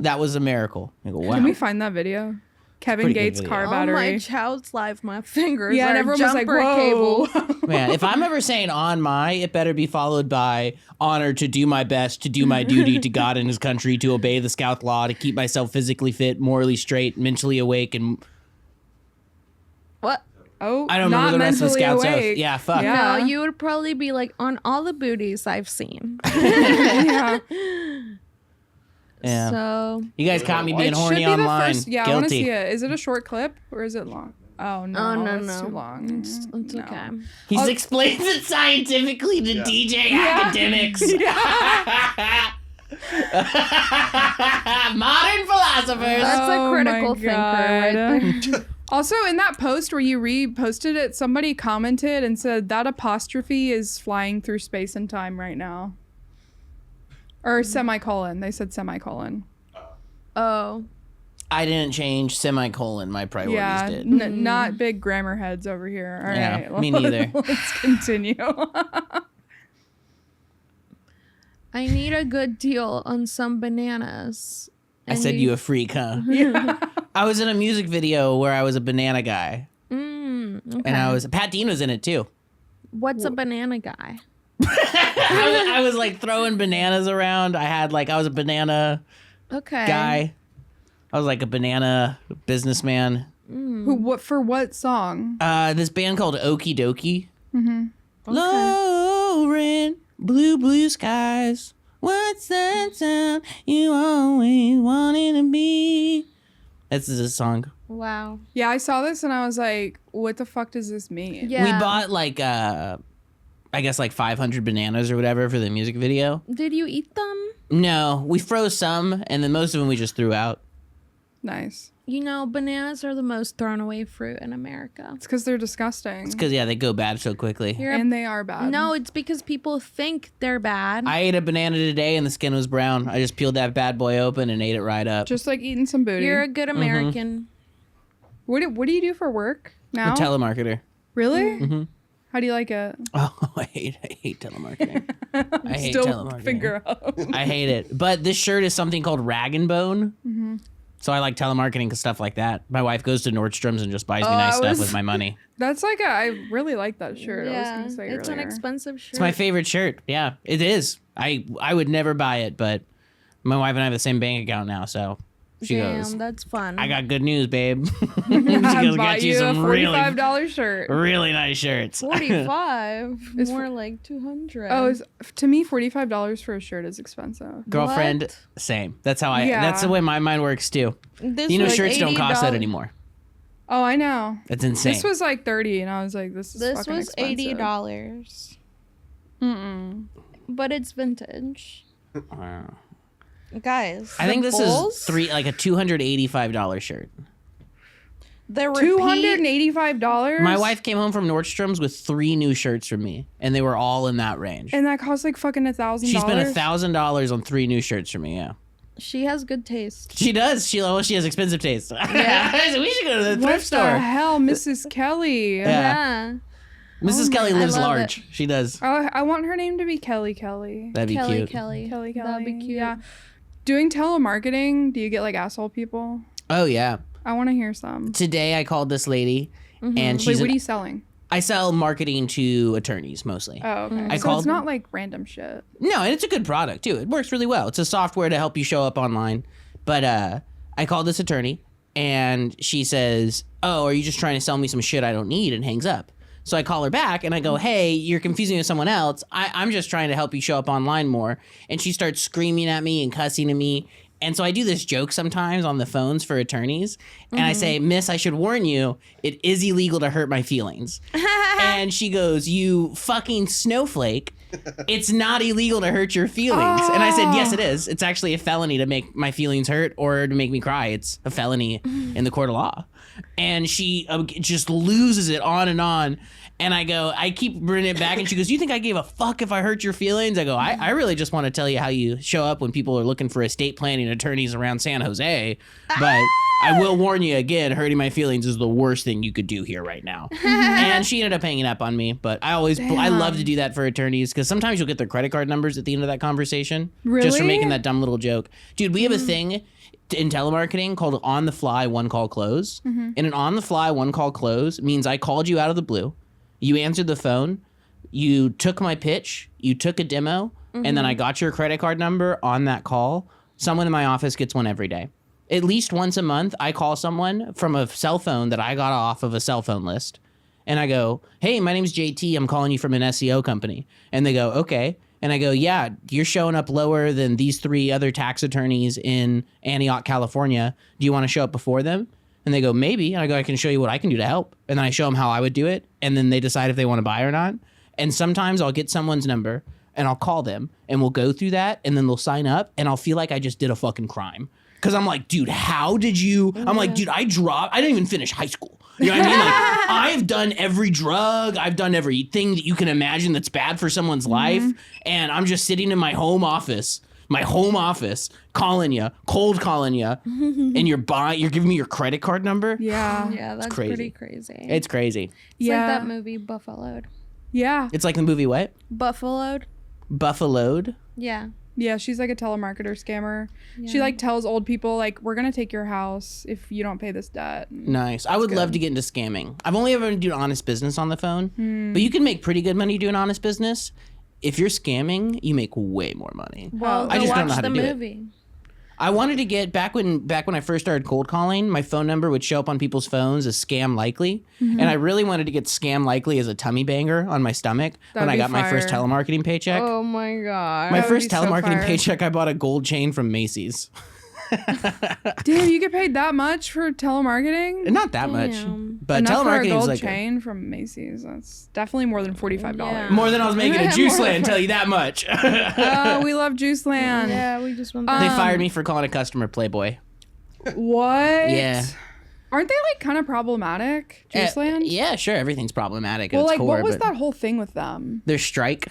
[SPEAKER 3] that was a miracle. I go, wow.
[SPEAKER 1] Can we find that video? Kevin
[SPEAKER 3] pretty good
[SPEAKER 1] Gates
[SPEAKER 3] video.
[SPEAKER 1] car
[SPEAKER 2] Oh,
[SPEAKER 1] battery.
[SPEAKER 2] my child's life, my fingers
[SPEAKER 1] Yeah,
[SPEAKER 2] are
[SPEAKER 1] and everyone was like,
[SPEAKER 2] jumper
[SPEAKER 1] whoa.
[SPEAKER 2] cable.
[SPEAKER 3] Man, if I'm ever saying on my, it better be followed by honor to do my best, to do my duty to God and his country, to obey the Scout law, to keep myself physically fit, morally straight, mentally awake, and
[SPEAKER 2] What?
[SPEAKER 1] Oh,
[SPEAKER 3] I don't
[SPEAKER 1] not
[SPEAKER 3] remember the rest of the
[SPEAKER 1] mentally
[SPEAKER 3] Scout's oath.
[SPEAKER 1] awake.
[SPEAKER 3] Yeah, fuck.
[SPEAKER 1] Yeah.
[SPEAKER 2] No, you would probably be like on all the booties I've seen.
[SPEAKER 1] Yeah.
[SPEAKER 3] Yeah.
[SPEAKER 2] So
[SPEAKER 3] You guys caught me being
[SPEAKER 1] It
[SPEAKER 3] horny
[SPEAKER 1] should be the
[SPEAKER 3] online.
[SPEAKER 1] first. Yeah, I want to
[SPEAKER 3] Guilty.
[SPEAKER 1] see it. Is it a short clip or is it long? Oh no,
[SPEAKER 2] Oh, no,
[SPEAKER 1] it's
[SPEAKER 2] no.
[SPEAKER 1] too long.
[SPEAKER 2] it's
[SPEAKER 1] No.
[SPEAKER 2] okay.
[SPEAKER 3] He's explains it scientifically to DJ academics. Modern philosophers.
[SPEAKER 2] That's a
[SPEAKER 1] Oh
[SPEAKER 2] critical
[SPEAKER 1] my
[SPEAKER 2] thinker right
[SPEAKER 1] God.
[SPEAKER 2] there.
[SPEAKER 1] Also, in that post where you reposted it, somebody commented and said that apostrophe is flying through space and time right now. Or semicolon. They said semicolon.
[SPEAKER 2] Oh.
[SPEAKER 3] I didn't change semicolon. My priorities
[SPEAKER 1] Yeah,
[SPEAKER 3] did.
[SPEAKER 1] not big grammar heads over here. All
[SPEAKER 3] Yeah,
[SPEAKER 1] right,
[SPEAKER 3] me neither.
[SPEAKER 1] Let's continue.
[SPEAKER 2] I need a good deal on some bananas.
[SPEAKER 3] I said you a freak, huh?
[SPEAKER 1] Yeah.
[SPEAKER 3] I was in a music video where I was a banana guy,
[SPEAKER 2] Okay.
[SPEAKER 3] and Pat Dean was in it too.
[SPEAKER 2] What's a banana guy?
[SPEAKER 3] I was like throwing bananas around. I was a banana
[SPEAKER 2] Okay.
[SPEAKER 3] guy. I was like a banana businessman.
[SPEAKER 1] What for? What song?
[SPEAKER 3] This band called Okie Dokie.
[SPEAKER 1] Mm-hmm.
[SPEAKER 3] Lowering blue skies. What's that sound you always wanted to be? That's the song.
[SPEAKER 2] Wow.
[SPEAKER 1] Yeah, I saw this and I was like, "What the fuck does this mean?"
[SPEAKER 2] Yeah.
[SPEAKER 3] We bought like I guess like 500 bananas or whatever for the music video.
[SPEAKER 2] Did you eat them?
[SPEAKER 3] No, we froze some, and then most of them we just threw out.
[SPEAKER 1] Nice.
[SPEAKER 2] You know, bananas are the most thrown away fruit in America.
[SPEAKER 1] It's because they're disgusting.
[SPEAKER 3] It's because, yeah, they go bad so quickly.
[SPEAKER 1] And they are bad.
[SPEAKER 2] No, it's because people think they're bad.
[SPEAKER 3] I ate a banana today and the skin was brown. I just peeled that bad boy open and ate it right up.
[SPEAKER 1] Just like eating some booty.
[SPEAKER 2] You're a good American.
[SPEAKER 1] What do you do for work now?
[SPEAKER 3] A telemarketer.
[SPEAKER 1] Really?
[SPEAKER 3] Mm-hmm.
[SPEAKER 1] How do you like it?
[SPEAKER 3] Oh, I hate telemarketing. I hate
[SPEAKER 1] Still
[SPEAKER 3] telemarketing.
[SPEAKER 1] figure out.
[SPEAKER 3] I hate it. But this shirt is something called Rag and Bone. Mm-hmm. So I like telemarketing because stuff like that. My wife goes to Nordstrom's and just buys me nice stuff with my money.
[SPEAKER 1] That's like I really like that shirt. I was
[SPEAKER 2] Yeah,
[SPEAKER 1] gonna say
[SPEAKER 2] it's
[SPEAKER 1] earlier.
[SPEAKER 2] an expensive shirt.
[SPEAKER 3] It's my favorite shirt. Yeah, it is. I would never buy it, but my wife and I have the same bank account now, so she goes,
[SPEAKER 2] that's fun.
[SPEAKER 3] I got good news, babe. She
[SPEAKER 1] I
[SPEAKER 3] goes,
[SPEAKER 1] bought
[SPEAKER 3] got you
[SPEAKER 1] you a
[SPEAKER 3] some
[SPEAKER 1] $45 shirt.
[SPEAKER 3] really nice shirts.
[SPEAKER 2] 45,
[SPEAKER 1] It's
[SPEAKER 2] more like 200.
[SPEAKER 1] Oh, to me, $45 for a shirt is expensive.
[SPEAKER 3] Girlfriend,
[SPEAKER 2] What?
[SPEAKER 3] same. That's how
[SPEAKER 1] Yeah.
[SPEAKER 3] that's the way my mind works too.
[SPEAKER 2] This
[SPEAKER 3] You know,
[SPEAKER 2] was
[SPEAKER 3] shirts don't cost that
[SPEAKER 2] $80.
[SPEAKER 3] anymore.
[SPEAKER 1] Oh, I know.
[SPEAKER 3] That's insane.
[SPEAKER 1] This was like 30, and I was like, this is
[SPEAKER 2] This
[SPEAKER 1] fucking
[SPEAKER 2] was
[SPEAKER 1] expensive.
[SPEAKER 2] $80,
[SPEAKER 1] Mm-mm.
[SPEAKER 2] but it's vintage.
[SPEAKER 3] Wow.
[SPEAKER 2] Guys,
[SPEAKER 3] I think
[SPEAKER 2] the
[SPEAKER 3] this
[SPEAKER 2] bulls,
[SPEAKER 3] is like a $285 shirt.
[SPEAKER 2] the repeat,
[SPEAKER 1] $285.
[SPEAKER 3] My wife came home from Nordstrom's with 3 new shirts from me, and they were all in that range.
[SPEAKER 1] and that cost like fucking $1,000.
[SPEAKER 3] She spent $1,000 on 3 new shirts for me. Yeah,
[SPEAKER 2] She has good taste.
[SPEAKER 3] she does. She has expensive taste.
[SPEAKER 2] Yeah.
[SPEAKER 3] We should go to the
[SPEAKER 1] What
[SPEAKER 3] thrift
[SPEAKER 1] the
[SPEAKER 3] store.
[SPEAKER 1] hell, Mrs. Kelley?
[SPEAKER 3] Yeah. Mrs.
[SPEAKER 2] Oh
[SPEAKER 3] Kelley
[SPEAKER 2] my-
[SPEAKER 3] lives
[SPEAKER 2] I love
[SPEAKER 3] large.
[SPEAKER 2] it.
[SPEAKER 3] She does.
[SPEAKER 1] Oh, I want her name to be Kelley.
[SPEAKER 3] That'd be
[SPEAKER 2] Kelley,
[SPEAKER 3] cute.
[SPEAKER 2] Kelley.
[SPEAKER 1] Kelley.
[SPEAKER 2] That'd be cute.
[SPEAKER 1] Yeah. Doing telemarketing, do you get like asshole people?
[SPEAKER 3] Oh yeah.
[SPEAKER 1] I want to hear some.
[SPEAKER 3] Today I called this lady, and
[SPEAKER 1] Wait,
[SPEAKER 3] she's.
[SPEAKER 1] what are you selling?
[SPEAKER 3] I sell marketing to attorneys mostly.
[SPEAKER 1] Oh, okay.
[SPEAKER 3] I
[SPEAKER 1] So
[SPEAKER 3] called-
[SPEAKER 1] it's not like random shit.
[SPEAKER 3] No, and it's a good product too. It works really well. It's a software to help you show up online. But I called this attorney, and she says, "Oh, are you just trying to sell me some shit I don't need?" and hangs up. So I call her back and I go, "Hey, you're confusing me with someone else. I'm just trying to help you show up online more." And she starts screaming at me and cussing at me. And so I do this joke sometimes on the phones for attorneys. And I say, "Miss, I should warn you, it is illegal to hurt my feelings." And she goes, "You fucking snowflake. It's not illegal to hurt your feelings." And I said, "Yes, it is. It's actually a felony to make my feelings hurt or to make me cry. It's a felony in the court of law." And she just loses it on and on. And I keep bringing it back, and she goes, "You think I gave a fuck if I hurt your feelings?" I go, I really just want to tell you how you show up when people are looking for estate planning attorneys around San Jose. But I will warn you again, hurting my feelings is the worst thing you could do here right now." And she ended up hanging up on me. But I love to do that for attorneys, because sometimes you'll get their credit card numbers at the end of that conversation. Just for
[SPEAKER 1] Really?
[SPEAKER 3] making that dumb little joke. Dude, we have a thing in telemarketing called on the fly one call close. And an on the fly one call close means I called you out of the blue. You answered the phone, you took my pitch, you took a demo, and then I got your credit card number on that call. Someone in my office gets one every day. At least once a month, I call someone from a cell phone that I got off of a cell phone list. And I go, "Hey, my name's JT. I'm calling you from an SEO company." And they go, "Okay." And I go, "Yeah, you're showing up lower than these 3 other tax attorneys in Antioch, California. Do you want to show up before them?" And they go, "Maybe." And I go, "I can show you what I can do to help." And then I show them how I would do it. And then they decide if they want to buy or not. And sometimes I'll get someone's number and I'll call them and we'll go through that. And then they'll sign up and I'll feel like I just did a fucking crime. Because I'm like, "Dude, how did you?" I'm like, "Dude, I didn't even finish high school." You know what I mean? Like, I've done every drug. I've done everything that you can imagine that's bad for someone's life. And I'm just sitting in my home office, calling you, cold calling you, and you're giving me your credit card number.
[SPEAKER 1] Yeah.
[SPEAKER 2] Yeah, that's
[SPEAKER 3] crazy.
[SPEAKER 2] pretty crazy.
[SPEAKER 3] It's crazy.
[SPEAKER 2] It's
[SPEAKER 1] Yeah.
[SPEAKER 2] like that movie Buffaloed.
[SPEAKER 1] Yeah.
[SPEAKER 3] It's like the movie what?
[SPEAKER 2] Buffaloed?
[SPEAKER 3] Buffaloed.
[SPEAKER 2] Yeah.
[SPEAKER 1] Yeah, she's like a telemarketer scammer. She like tells old people like, "We're gonna take your house if you don't pay this debt."
[SPEAKER 3] Nice. I would love to get into scamming. I've only ever done honest business on the phone, but you can make pretty good money doing honest business. If you're scamming, you make way more money.
[SPEAKER 2] Well,
[SPEAKER 3] I
[SPEAKER 2] go
[SPEAKER 3] just don't
[SPEAKER 2] watch
[SPEAKER 3] know how
[SPEAKER 2] the
[SPEAKER 3] to do it.
[SPEAKER 2] movie.
[SPEAKER 3] I wanted to get back when I first started cold calling, my phone number would show up on people's phones as scam likely. And I really wanted to get scam likely as a tummy banger on my stomach when
[SPEAKER 1] That'd
[SPEAKER 3] I
[SPEAKER 1] be
[SPEAKER 3] got my first
[SPEAKER 1] fire.
[SPEAKER 3] telemarketing paycheck.
[SPEAKER 2] Oh my god.
[SPEAKER 3] my
[SPEAKER 1] That would
[SPEAKER 3] first
[SPEAKER 1] be so
[SPEAKER 3] telemarketing
[SPEAKER 1] fire.
[SPEAKER 3] paycheck, I bought a gold chain from Macy's.
[SPEAKER 1] Damn, you get paid that much for telemarketing?
[SPEAKER 3] Not that much,
[SPEAKER 2] Damn.
[SPEAKER 3] but
[SPEAKER 1] Enough for a
[SPEAKER 3] telemarketing is
[SPEAKER 1] gold
[SPEAKER 3] like
[SPEAKER 1] chain from Macy's. That's definitely more than $45.
[SPEAKER 2] Yeah.
[SPEAKER 3] more than I was making at Juice
[SPEAKER 1] More
[SPEAKER 3] Land, tell you that much.
[SPEAKER 1] Oh, we love Juice Land.
[SPEAKER 2] Yeah, we just went
[SPEAKER 3] They
[SPEAKER 2] there.
[SPEAKER 3] fired me for calling a customer Playboy.
[SPEAKER 1] What?
[SPEAKER 3] Yeah.
[SPEAKER 1] Aren't they like kind of problematic, Juiceland?
[SPEAKER 3] Yeah, sure. Everything's problematic at
[SPEAKER 1] Well,
[SPEAKER 3] its
[SPEAKER 1] like,
[SPEAKER 3] core.
[SPEAKER 1] what was
[SPEAKER 3] but
[SPEAKER 1] that whole thing with them?
[SPEAKER 3] their strike.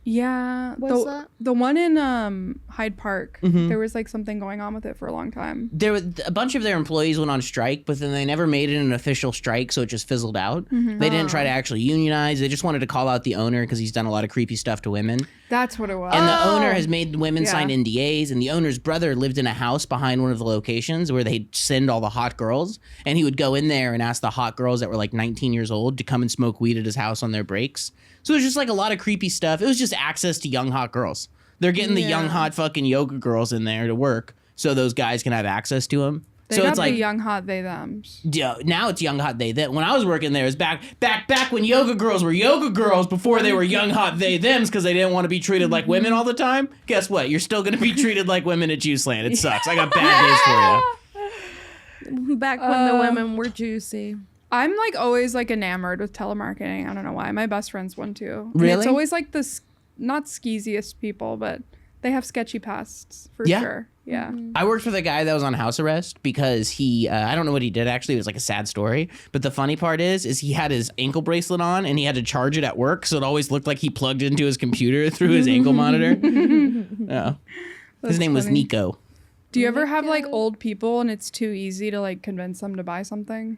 [SPEAKER 1] Yeah,
[SPEAKER 2] What's that?
[SPEAKER 1] the one in Hyde Park.
[SPEAKER 3] Mhm.
[SPEAKER 1] There was like something going on with it for a long time.
[SPEAKER 3] There were a bunch of their employees went on strike, but then they never made it an official strike, so it just fizzled out.
[SPEAKER 1] Mm-hmm.
[SPEAKER 3] They didn't try to actually unionize. They just wanted to call out the owner because he's done a lot of creepy stuff to women.
[SPEAKER 1] That's what it was.
[SPEAKER 3] And the owner has made women
[SPEAKER 1] Yeah.
[SPEAKER 3] sign NDAs, and the owner's brother lived in a house behind one of the locations where they'd send all the hot girls, and he would go in there and ask the hot girls that were like 19 years old to come and smoke weed at his house on their breaks. So it was just like a lot of creepy stuff. It was just access to young hot girls. They're getting the young hot fucking yoga girls in there to work so those guys can have access to them.
[SPEAKER 1] They
[SPEAKER 3] So
[SPEAKER 1] got
[SPEAKER 3] it's like
[SPEAKER 1] the young hot they thems.
[SPEAKER 3] yeah, now it's young hot they them. When I was working there, it was back when yoga girls were yoga girls before they were young hot they thems because they didn't want to be treated like women all the time. Guess what? You're still gonna be treated like women at Juiceland. It sucks. I got bad news for you.
[SPEAKER 2] Back when the women were juicy.
[SPEAKER 1] I'm like always like enamored with telemarketing. I don't know why. My best friend's one too. And
[SPEAKER 3] Really?
[SPEAKER 1] it's always like the not skeeziest people, but they have sketchy pasts for
[SPEAKER 3] Yeah.
[SPEAKER 1] sure. Yeah.
[SPEAKER 3] I worked with a guy that was on house arrest because he, I don't know what he did actually. It was like a sad story. But the funny part is he had his ankle bracelet on and he had to charge it at work. So it always looked like he plugged into his computer through his ankle monitor. Yeah. His name was
[SPEAKER 1] funny.
[SPEAKER 3] Nico.
[SPEAKER 1] Do you ever have like old people and it's too easy to like convince them to buy something?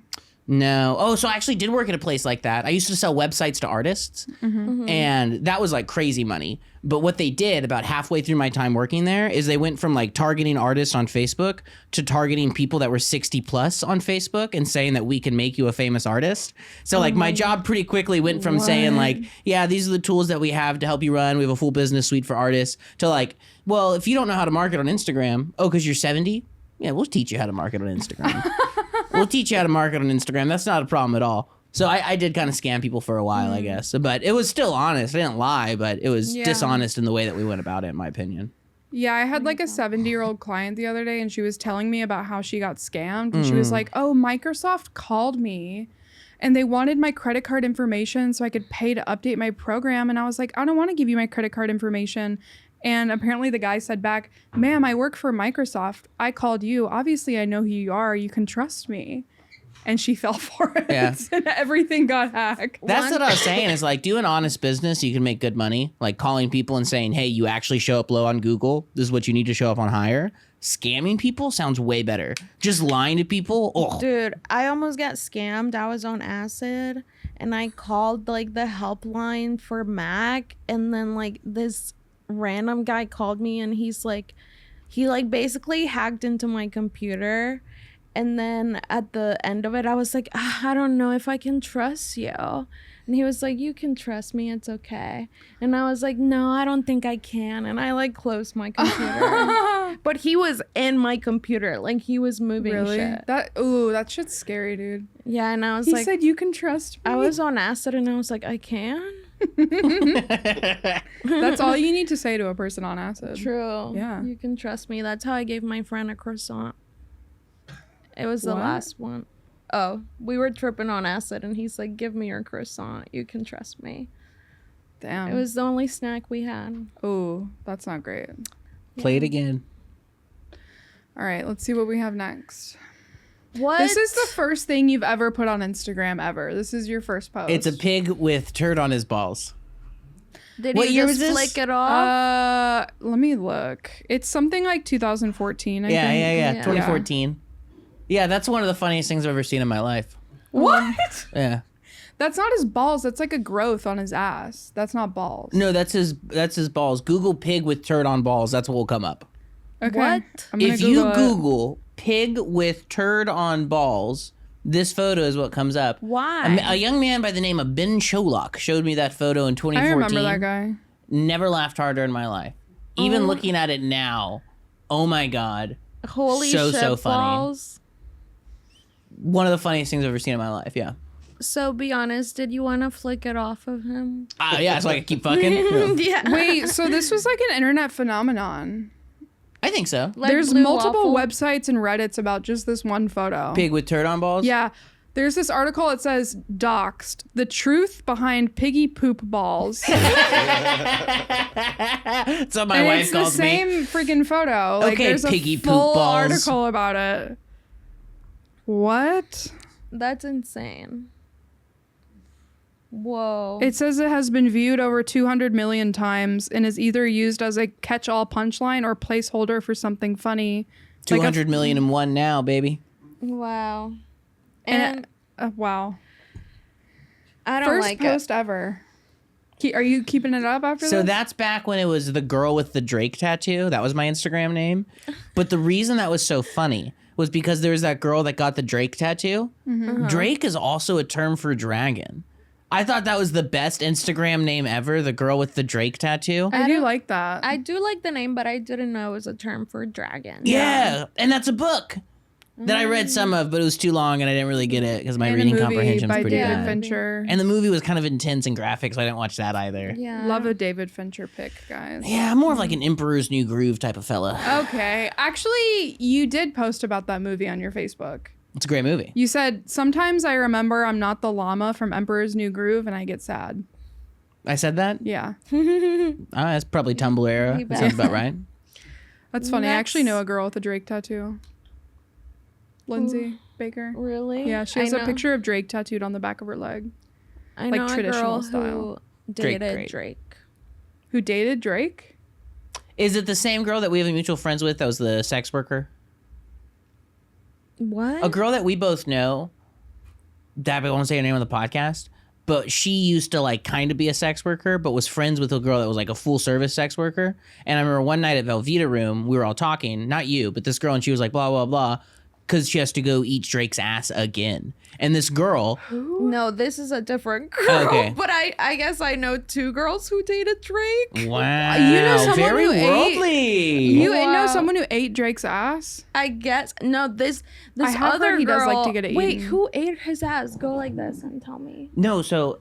[SPEAKER 3] No. Oh, so I actually did work at a place like that. I used to sell websites to artists, and that was like crazy money. But what they did about halfway through my time working there is they went from like targeting artists on Facebook to targeting people that were 60 plus on Facebook and saying that we can make you a famous artist. So like my job pretty quickly went from saying like, yeah, these are the tools that we have to help you run. We have a full business suite for artists to like, well, if you don't know how to market on Instagram, oh, because you're 70? Yeah, we'll teach you how to market on Instagram. We'll teach you how to market on Instagram. That's not a problem at all. So I did kind of scam people for a while, I guess. But it was still honest. I didn't lie, but it was dishonest in the way that we went about it, in my opinion.
[SPEAKER 1] Yeah, I had like a 70-year-old client the other day and she was telling me about how she got scammed. And she was like, oh, Microsoft called me and they wanted my credit card information so I could pay to update my program. And I was like, I don't want to give you my credit card information. And apparently the guy said back, ma'am, I work for Microsoft. I called you. Obviously, I know who you are. You can trust me. And she fell for it.
[SPEAKER 3] Yeah.
[SPEAKER 1] And everything got hacked.
[SPEAKER 3] That's what I was saying is like do an honest business. You can make good money. Like calling people and saying, hey, you actually show up low on Google. This is what you need to show up on higher. Scamming people sounds way better. Just lying to people. Oh.
[SPEAKER 2] Dude, I almost got scammed. I was on acid and I called like the helpline for Mac, and then like this random guy called me and he like basically hacked into my computer. And then at the end of it, I was like, I don't know if I can trust you. And he was like, you can trust me. It's okay. And I was like, no, I don't think I can. And I like closed my computer. But he was in my computer. Like he was moving
[SPEAKER 1] Really?
[SPEAKER 2] shit.
[SPEAKER 1] That shit's scary, dude.
[SPEAKER 2] Yeah. And I was
[SPEAKER 1] He
[SPEAKER 2] like,
[SPEAKER 1] said you can trust me.
[SPEAKER 2] I was on acid and I was like, I can?
[SPEAKER 1] That's all you need to say to a person on acid.
[SPEAKER 2] True.
[SPEAKER 1] Yeah.
[SPEAKER 2] You can trust me. That's how I gave my friend a croissant. It was the
[SPEAKER 1] What?
[SPEAKER 2] last one. Oh, we were tripping on acid and he's like, give me your croissant. You can trust me.
[SPEAKER 1] Damn.
[SPEAKER 2] It was the only snack we had.
[SPEAKER 1] Oh, that's not great.
[SPEAKER 3] Play it again.
[SPEAKER 1] All right, let's see what we have next.
[SPEAKER 2] What?
[SPEAKER 1] This is the first thing you've ever put on Instagram ever. This is your first post.
[SPEAKER 3] It's a pig with turd on his balls.
[SPEAKER 2] Did
[SPEAKER 3] What
[SPEAKER 2] he
[SPEAKER 3] year
[SPEAKER 2] just
[SPEAKER 3] was this?
[SPEAKER 2] flick it off?
[SPEAKER 1] Let me look. It's something like 2014, I
[SPEAKER 3] Yeah,
[SPEAKER 1] think.
[SPEAKER 3] yeah.
[SPEAKER 2] Yeah.
[SPEAKER 3] 2014. Yeah, that's one of the funniest things I've ever seen in my life.
[SPEAKER 1] What?
[SPEAKER 3] Yeah.
[SPEAKER 1] That's not his balls. That's like a growth on his ass. That's not balls.
[SPEAKER 3] No, that's his balls. Google pig with turd on balls. That's what will come up.
[SPEAKER 1] Okay.
[SPEAKER 2] What?
[SPEAKER 1] I'm gonna
[SPEAKER 3] If you
[SPEAKER 1] it.
[SPEAKER 3] Google pig with turd on balls, this photo is what comes up.
[SPEAKER 2] Why?
[SPEAKER 3] A young man by the name of Ben Cholak showed me that photo in 2014.
[SPEAKER 1] I remember that guy.
[SPEAKER 3] Never laughed harder in my life. Even looking at it now, oh my God.
[SPEAKER 2] Holy
[SPEAKER 3] so
[SPEAKER 2] shit
[SPEAKER 3] funny.
[SPEAKER 2] balls.
[SPEAKER 3] One of the funniest things I've ever seen in my life, yeah.
[SPEAKER 2] So be honest, did you want to flick it off of him?
[SPEAKER 3] Yeah, so I could keep fucking? Yeah.
[SPEAKER 2] Yeah.
[SPEAKER 1] Wait, so this was like an internet phenomenon.
[SPEAKER 3] I think so.
[SPEAKER 2] Like
[SPEAKER 1] There's
[SPEAKER 2] blue
[SPEAKER 1] multiple
[SPEAKER 2] waffle?
[SPEAKER 1] websites and Reddits about just this one photo.
[SPEAKER 3] Pig with turd on balls?
[SPEAKER 1] Yeah. There's this article that says doxed, the truth behind piggy poop balls.
[SPEAKER 3] That's what my
[SPEAKER 1] And
[SPEAKER 3] wife
[SPEAKER 1] it's the
[SPEAKER 3] calls me.
[SPEAKER 1] same freaking photo. Like
[SPEAKER 3] Okay,
[SPEAKER 1] there's a
[SPEAKER 3] piggy poop
[SPEAKER 1] full
[SPEAKER 3] balls.
[SPEAKER 1] article about it. What?
[SPEAKER 2] That's insane. Whoa.
[SPEAKER 1] It says it has been viewed over 200 million times and is either used as a catch-all punchline or placeholder for something funny.
[SPEAKER 3] 200 million and one now, baby.
[SPEAKER 2] Wow.
[SPEAKER 1] And wow.
[SPEAKER 2] I don't
[SPEAKER 1] First
[SPEAKER 2] like
[SPEAKER 1] post
[SPEAKER 2] it.
[SPEAKER 1] ever. Are you keeping it up after
[SPEAKER 3] So
[SPEAKER 1] this?
[SPEAKER 3] that's back when it was the girl with the Drake tattoo. That was my Instagram name. But the reason that was so funny was because there was that girl that got the Drake tattoo. Drake is also a term for dragon. I thought that was the best Instagram name ever, the girl with the Drake tattoo.
[SPEAKER 1] I do like that.
[SPEAKER 2] I do like the name, but I didn't know it was a term for dragon.
[SPEAKER 3] Yeah, and that's a book that I read some of, but it was too long and I didn't really get it because my
[SPEAKER 1] And a
[SPEAKER 3] reading
[SPEAKER 1] movie
[SPEAKER 3] comprehension's
[SPEAKER 1] by
[SPEAKER 3] pretty
[SPEAKER 1] David
[SPEAKER 3] bad.
[SPEAKER 1] Fincher.
[SPEAKER 3] And the movie was kind of intense and graphic, so I didn't watch that either.
[SPEAKER 2] Yeah.
[SPEAKER 1] Love a David Fincher pick, guys.
[SPEAKER 3] Yeah, I'm more of like an Emperor's New Groove type of fella.
[SPEAKER 1] Okay. Actually, you did post about that movie on your Facebook.
[SPEAKER 3] It's a great movie.
[SPEAKER 1] You said, sometimes I remember I'm not the llama from Emperor's New Groove and I get sad.
[SPEAKER 3] I said that?
[SPEAKER 1] Yeah.
[SPEAKER 3] That's probably Tumblr era.
[SPEAKER 2] You
[SPEAKER 3] That
[SPEAKER 2] bet.
[SPEAKER 3] sounds about right.
[SPEAKER 1] That's funny. I actually
[SPEAKER 2] Next.
[SPEAKER 1] know a girl with a Drake tattoo. Lindsay Baker.
[SPEAKER 2] Really?
[SPEAKER 1] Yeah, she has
[SPEAKER 2] I
[SPEAKER 1] a
[SPEAKER 2] know-
[SPEAKER 1] picture of Drake tattooed on the back of her leg.
[SPEAKER 2] I
[SPEAKER 1] like
[SPEAKER 2] know
[SPEAKER 1] traditional
[SPEAKER 2] a girl
[SPEAKER 1] style.
[SPEAKER 2] who
[SPEAKER 3] Drake,
[SPEAKER 2] dated
[SPEAKER 3] great.
[SPEAKER 2] Drake.
[SPEAKER 1] Who dated Drake?
[SPEAKER 3] Is it the same girl that we have a mutual friends with that was the sex worker?
[SPEAKER 2] What?
[SPEAKER 3] A girl that we both know, that I won't say her name on the podcast, but she used to like kind of be a sex worker, but was friends with a girl that was like a full service sex worker. And I remember one night at Velveeta Room, we were all talking, not you, but this girl, and she was like, blah, blah, blah, because she has to go eat Drake's ass again. And this girl,
[SPEAKER 2] No, this is a different girl.
[SPEAKER 3] Okay.
[SPEAKER 2] But I guess I know two girls who dated Drake.
[SPEAKER 3] wow,
[SPEAKER 1] You know someone
[SPEAKER 3] very
[SPEAKER 1] who ate-
[SPEAKER 3] worldly.
[SPEAKER 1] You
[SPEAKER 2] Wow.
[SPEAKER 1] know someone who ate Drake's ass?
[SPEAKER 2] I guess no. This
[SPEAKER 1] I have
[SPEAKER 2] other
[SPEAKER 1] heard he
[SPEAKER 2] girl.
[SPEAKER 1] does like to get it
[SPEAKER 2] Wait,
[SPEAKER 1] eaten.
[SPEAKER 2] who ate his ass? Go like this and tell me.
[SPEAKER 3] No, so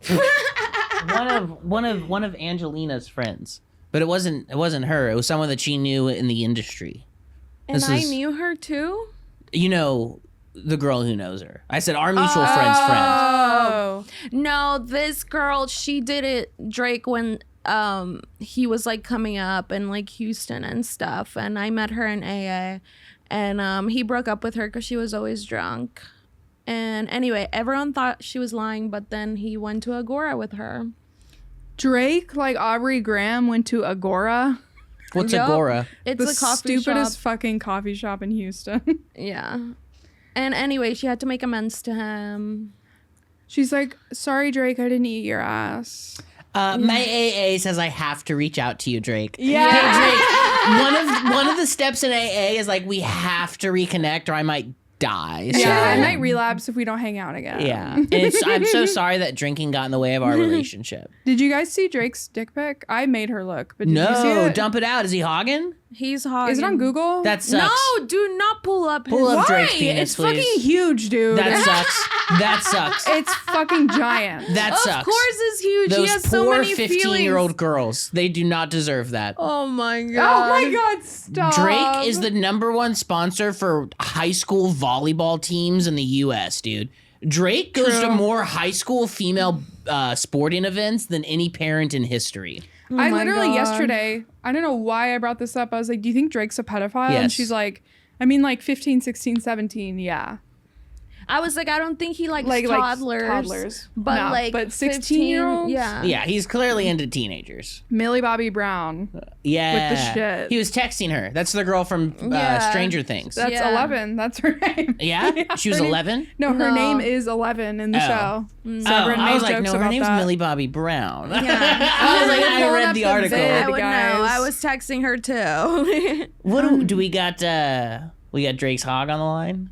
[SPEAKER 3] one of Angelina's friends, but it wasn't her. It was someone that she knew in the industry.
[SPEAKER 2] And
[SPEAKER 3] This
[SPEAKER 2] I
[SPEAKER 3] is-
[SPEAKER 2] knew her too.
[SPEAKER 3] You know, the girl who knows her. I said our mutual friend's friend.
[SPEAKER 1] Oh.
[SPEAKER 2] No, this girl, she did it Drake when he was like coming up in like Houston and stuff, and I met her in AA, and he broke up with her because she was always drunk. And anyway, everyone thought she was lying, but then he went to Agora with her.
[SPEAKER 1] Drake, like Aubrey Graham, went to Agora.
[SPEAKER 3] What's
[SPEAKER 2] Yup.
[SPEAKER 3] Agora?
[SPEAKER 2] It's
[SPEAKER 1] The
[SPEAKER 2] a coffee
[SPEAKER 1] stupidest
[SPEAKER 2] shop.
[SPEAKER 1] fucking coffee shop in Houston.
[SPEAKER 2] Yeah. And anyway, she had to make amends to him.
[SPEAKER 1] She's like, sorry, Drake, I didn't eat your ass.
[SPEAKER 3] My AA says I have to reach out to you, Drake.
[SPEAKER 1] Yeah.
[SPEAKER 3] Hey, Drake, one of the steps in AA is like we have to reconnect or I might die. So.
[SPEAKER 1] Yeah, I might relapse if we don't hang out again.
[SPEAKER 3] Yeah. And I'm so sorry that drinking got in the way of our relationship.
[SPEAKER 1] Did you guys see Drake's dick pic? I made her look, but did you see
[SPEAKER 3] No,
[SPEAKER 1] it?
[SPEAKER 3] dump it out. Is he hogging?
[SPEAKER 2] He's hot.
[SPEAKER 1] Is it on Google?
[SPEAKER 3] That sucks.
[SPEAKER 2] No, do not pull up
[SPEAKER 3] Pull
[SPEAKER 2] his.
[SPEAKER 3] up
[SPEAKER 1] Why?
[SPEAKER 3] Drake's penis,
[SPEAKER 1] It's
[SPEAKER 3] please.
[SPEAKER 1] fucking huge, dude.
[SPEAKER 3] That sucks. That sucks.
[SPEAKER 1] It's fucking giant.
[SPEAKER 3] That
[SPEAKER 2] Of
[SPEAKER 3] sucks.
[SPEAKER 2] course it's huge.
[SPEAKER 3] Those
[SPEAKER 2] he has so
[SPEAKER 3] poor
[SPEAKER 2] many
[SPEAKER 3] 15-year-old girls. They do not deserve that.
[SPEAKER 2] Oh my
[SPEAKER 1] Oh
[SPEAKER 2] god.
[SPEAKER 1] my god, stop.
[SPEAKER 3] Drake is the #1 sponsor for high school volleyball teams in the U.S., dude. Drake goes to
[SPEAKER 1] True.
[SPEAKER 3] more high school female sporting events than any parent in history.
[SPEAKER 2] Oh
[SPEAKER 1] I
[SPEAKER 2] my
[SPEAKER 1] literally
[SPEAKER 2] God.
[SPEAKER 1] yesterday, I don't know why I brought this up. I was like, do you think Drake's a pedophile? And
[SPEAKER 3] Yes.
[SPEAKER 1] she's like, I mean, like 15, 16, 17, yeah.
[SPEAKER 2] I was like, I don't think he likes
[SPEAKER 1] Like
[SPEAKER 2] toddlers. But
[SPEAKER 1] No,
[SPEAKER 2] like
[SPEAKER 1] but
[SPEAKER 2] 15,
[SPEAKER 1] 16-year-olds?
[SPEAKER 2] Yeah.
[SPEAKER 3] Yeah, he's clearly into teenagers.
[SPEAKER 1] Millie Bobby Brown.
[SPEAKER 3] Yeah.
[SPEAKER 1] With the shit.
[SPEAKER 3] He was texting her. That's the girl from
[SPEAKER 2] Yeah.
[SPEAKER 3] Stranger Things.
[SPEAKER 1] That's
[SPEAKER 2] Yeah.
[SPEAKER 1] 11. That's her name.
[SPEAKER 3] Yeah? She was
[SPEAKER 1] her name-
[SPEAKER 3] 11?
[SPEAKER 1] No, her
[SPEAKER 2] No.
[SPEAKER 1] name is 11 in the
[SPEAKER 3] Oh.
[SPEAKER 1] show.
[SPEAKER 2] Mm.
[SPEAKER 1] So everyone
[SPEAKER 3] I
[SPEAKER 1] made
[SPEAKER 3] was like,
[SPEAKER 1] jokes
[SPEAKER 3] no, her
[SPEAKER 1] about
[SPEAKER 3] name's
[SPEAKER 1] that.
[SPEAKER 3] Millie Bobby Brown.
[SPEAKER 2] Yeah.
[SPEAKER 3] I was like,
[SPEAKER 1] We're
[SPEAKER 3] I
[SPEAKER 1] pulling
[SPEAKER 3] read
[SPEAKER 1] up
[SPEAKER 3] the
[SPEAKER 1] the
[SPEAKER 3] article.
[SPEAKER 1] vid.
[SPEAKER 2] I would
[SPEAKER 1] guys.
[SPEAKER 2] know. I was texting her too.
[SPEAKER 3] What do we got? We got Drake's hog on the line.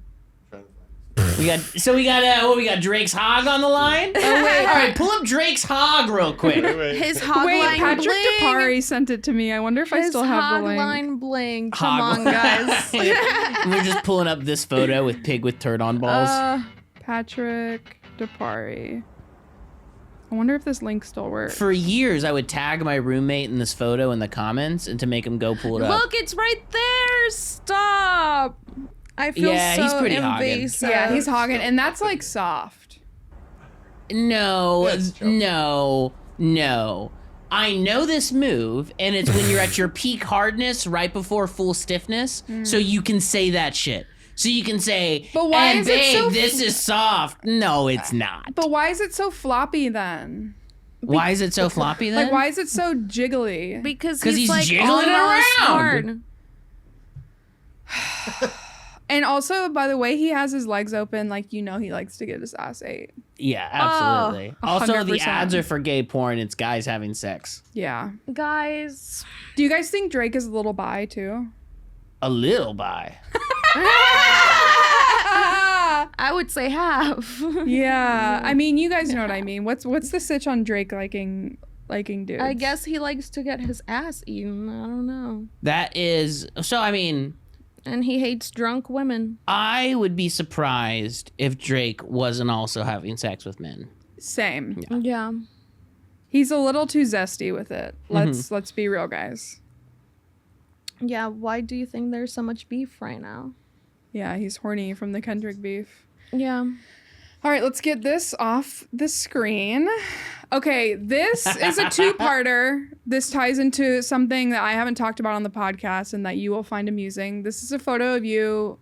[SPEAKER 3] We got Drake's hog on the line. Oh wait! All right, pull up Drake's hog real quick.
[SPEAKER 2] His hog
[SPEAKER 1] Wait,
[SPEAKER 2] line
[SPEAKER 1] Patrick
[SPEAKER 2] bling.
[SPEAKER 1] Depari sent it to me. I wonder if I
[SPEAKER 2] His
[SPEAKER 1] still have
[SPEAKER 2] hog
[SPEAKER 1] the link.
[SPEAKER 2] line bling. Come
[SPEAKER 3] Hog
[SPEAKER 2] on,
[SPEAKER 3] line.
[SPEAKER 2] guys.
[SPEAKER 3] We're just pulling up this photo with pig with turd on balls.
[SPEAKER 1] Patrick Depari. I wonder if this link still works.
[SPEAKER 3] For years, I would tag my roommate in this photo in the comments and to make him go pull it up.
[SPEAKER 2] Look, it's right there. Stop. I feel
[SPEAKER 3] Yeah,
[SPEAKER 2] so
[SPEAKER 3] he's pretty hogging.
[SPEAKER 2] invasive.
[SPEAKER 1] Yeah, he's hogging, and that's like soft.
[SPEAKER 3] No,
[SPEAKER 4] That's joking.
[SPEAKER 3] no. I know this move, and it's when you're at your peak hardness right before full stiffness, so you can say that shit. So you can say,
[SPEAKER 1] But why
[SPEAKER 3] and
[SPEAKER 1] is it
[SPEAKER 3] babe,
[SPEAKER 1] so
[SPEAKER 3] this is soft. No, it's not.
[SPEAKER 1] But why is it so floppy then?
[SPEAKER 3] Why is it so floppy then?
[SPEAKER 1] Like, why is it so jiggly?
[SPEAKER 2] Because
[SPEAKER 3] 'Cause he's
[SPEAKER 2] like
[SPEAKER 3] jiggling it
[SPEAKER 2] almost
[SPEAKER 3] around.
[SPEAKER 2] hard.
[SPEAKER 1] And also, by the way he has his legs open, like, he likes to get his ass ate.
[SPEAKER 3] Yeah, absolutely. Also, the
[SPEAKER 1] 100%.
[SPEAKER 3] ads are for gay porn. It's guys having sex.
[SPEAKER 1] Yeah.
[SPEAKER 2] Guys.
[SPEAKER 1] Do you guys think Drake is a little bi, too?
[SPEAKER 3] A little bi.
[SPEAKER 2] I would say half.
[SPEAKER 1] Yeah. I mean, you guys know what I mean. What's the sitch on Drake liking dudes?
[SPEAKER 2] I guess he likes to get his ass eaten. I don't know.
[SPEAKER 3] That is... So, I mean...
[SPEAKER 2] And he hates drunk women.
[SPEAKER 3] I would be surprised if Drake wasn't also having sex with men.
[SPEAKER 1] Same.
[SPEAKER 2] Yeah.
[SPEAKER 1] He's a little too zesty with it. Let's be real, guys.
[SPEAKER 2] Yeah, why do you think there's so much beef right now?
[SPEAKER 1] Yeah, he's horny from the Kendrick beef.
[SPEAKER 2] Yeah.
[SPEAKER 1] All right, let's get this off the screen. Okay, this is a two-parter. This ties into something that I haven't talked about on the podcast and that you will find amusing. This is a photo of you.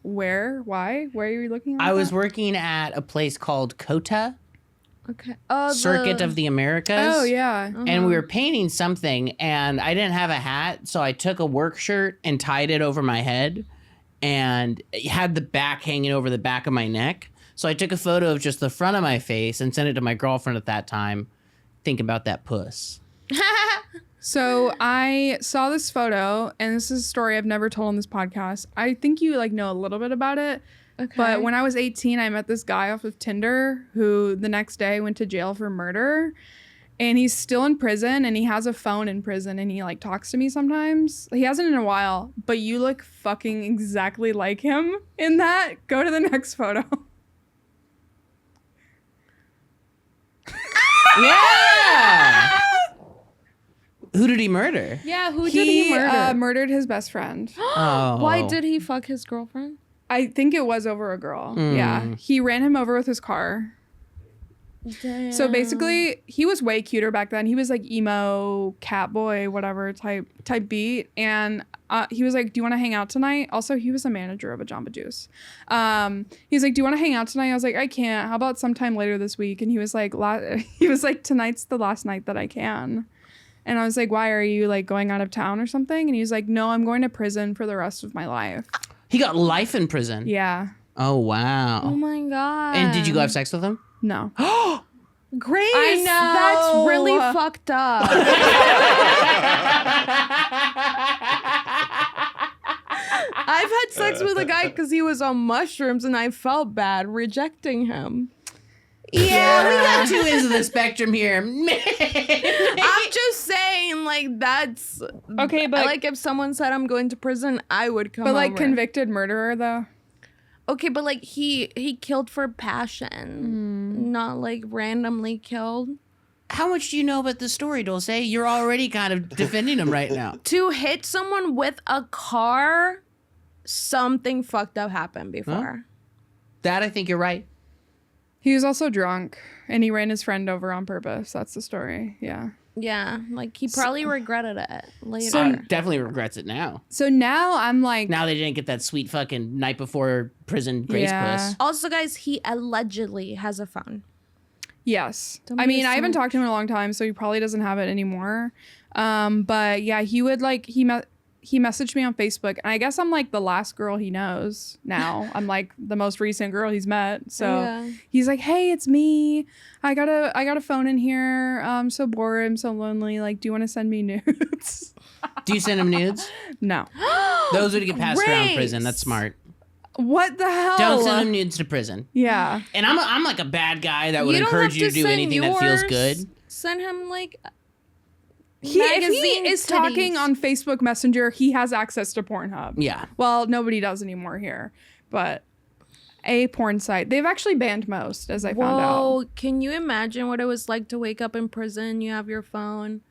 [SPEAKER 1] Where? Why? Where are you looking at?
[SPEAKER 3] I was working at a place called COTA,
[SPEAKER 2] Okay. Oh,
[SPEAKER 3] Circuit of the Americas.
[SPEAKER 1] Oh, yeah.
[SPEAKER 3] And we were painting something, and I didn't have a hat, so I took a work shirt and tied it over my head, and it had the back hanging over the back of my neck. So I took a photo of just the front of my face and sent it to my girlfriend at that time. Think about that puss.
[SPEAKER 1] So I saw this photo, and this is a story I've never told on this podcast. I think you know a little bit about it.
[SPEAKER 2] Okay.
[SPEAKER 1] But when I was 18, I met this guy off of Tinder who the next day went to jail for murder. And he's still in prison, and he has a phone in prison, and he talks to me sometimes. He hasn't in a while, but you look fucking exactly like him in that. Go to the next photo.
[SPEAKER 3] Yeah! Who did he murder?
[SPEAKER 2] Yeah, who did he murder?
[SPEAKER 1] Murdered his best friend.
[SPEAKER 3] Oh.
[SPEAKER 2] Why did he fuck his girlfriend?
[SPEAKER 1] I think it was over a girl. Yeah. He ran him over with his car.
[SPEAKER 2] Damn.
[SPEAKER 1] So basically, he was way cuter back then. He was like emo, cat boy, whatever type beat. And he was like, "Do you want to hang out tonight?" Also, he was a manager of a Jamba Juice. He's like, "Do you want to hang out tonight?" I was like, "I can't. How about sometime later this week?" And he was like, "Tonight's the last night that I can." And I was like, "Why? Are you going out of town or something?" And he was like, "No, I'm going to prison for the rest of my life."
[SPEAKER 3] He got life in prison.
[SPEAKER 1] Yeah.
[SPEAKER 3] Oh, wow.
[SPEAKER 2] Oh my god.
[SPEAKER 3] And did you go have sex with him?
[SPEAKER 1] No.
[SPEAKER 2] Grace,
[SPEAKER 1] I know.
[SPEAKER 2] that's really fucked up. I've had sex with a guy because he was on mushrooms and I felt bad rejecting him.
[SPEAKER 3] Yeah, we got two ends of the spectrum here.
[SPEAKER 2] I'm just saying, that's
[SPEAKER 1] Okay, but
[SPEAKER 2] if someone said I'm going to prison, I would come.
[SPEAKER 1] but
[SPEAKER 2] over.
[SPEAKER 1] convicted murderer though.
[SPEAKER 2] Okay, but he killed for passion, not randomly killed.
[SPEAKER 3] How much do you know about the story, Dulce? You're already kind of defending him right now.
[SPEAKER 2] To hit someone with a car, something fucked up happened before.
[SPEAKER 3] That, I think you're right.
[SPEAKER 1] He was also drunk, and he ran his friend over on purpose. That's the story. Yeah.
[SPEAKER 2] Yeah, he probably regretted it later.
[SPEAKER 3] Definitely regrets it now.
[SPEAKER 1] So now I'm like,
[SPEAKER 3] Now they didn't get that sweet fucking night before prison grace
[SPEAKER 1] Yeah.
[SPEAKER 3] puss.
[SPEAKER 2] Also, guys, he allegedly has a phone.
[SPEAKER 1] yes.
[SPEAKER 2] Don't
[SPEAKER 1] I
[SPEAKER 2] be
[SPEAKER 1] mean, I haven't
[SPEAKER 2] so-
[SPEAKER 1] talked to him in a long time, so he probably doesn't have it anymore. But yeah, he would he messaged me on Facebook, and I guess I'm the last girl he knows now. I'm the most recent girl he's met. So
[SPEAKER 2] Yeah.
[SPEAKER 1] he's like, "Hey, it's me. I got a phone in here. I'm so bored. I'm so lonely. Do you want to send me nudes?"
[SPEAKER 3] Do you send him nudes?
[SPEAKER 1] No.
[SPEAKER 3] Those would get passed around
[SPEAKER 2] Grace.
[SPEAKER 3] prison. That's smart.
[SPEAKER 1] What the hell?
[SPEAKER 3] Don't send him nudes to prison.
[SPEAKER 1] Yeah.
[SPEAKER 3] And I'm like a bad guy that would
[SPEAKER 2] You don't
[SPEAKER 3] encourage
[SPEAKER 2] have
[SPEAKER 3] you to do
[SPEAKER 2] send
[SPEAKER 3] anything that feels
[SPEAKER 2] yours.
[SPEAKER 3] good.
[SPEAKER 2] Send him
[SPEAKER 1] If he
[SPEAKER 2] magazine
[SPEAKER 1] is
[SPEAKER 2] titties.
[SPEAKER 1] talking on Facebook Messenger, he has access to Pornhub.
[SPEAKER 3] Yeah.
[SPEAKER 1] Well, nobody does anymore here, but a porn site. They've actually banned most, as I found out.
[SPEAKER 2] Whoa, can you imagine what it was like to wake up in prison, you have your phone,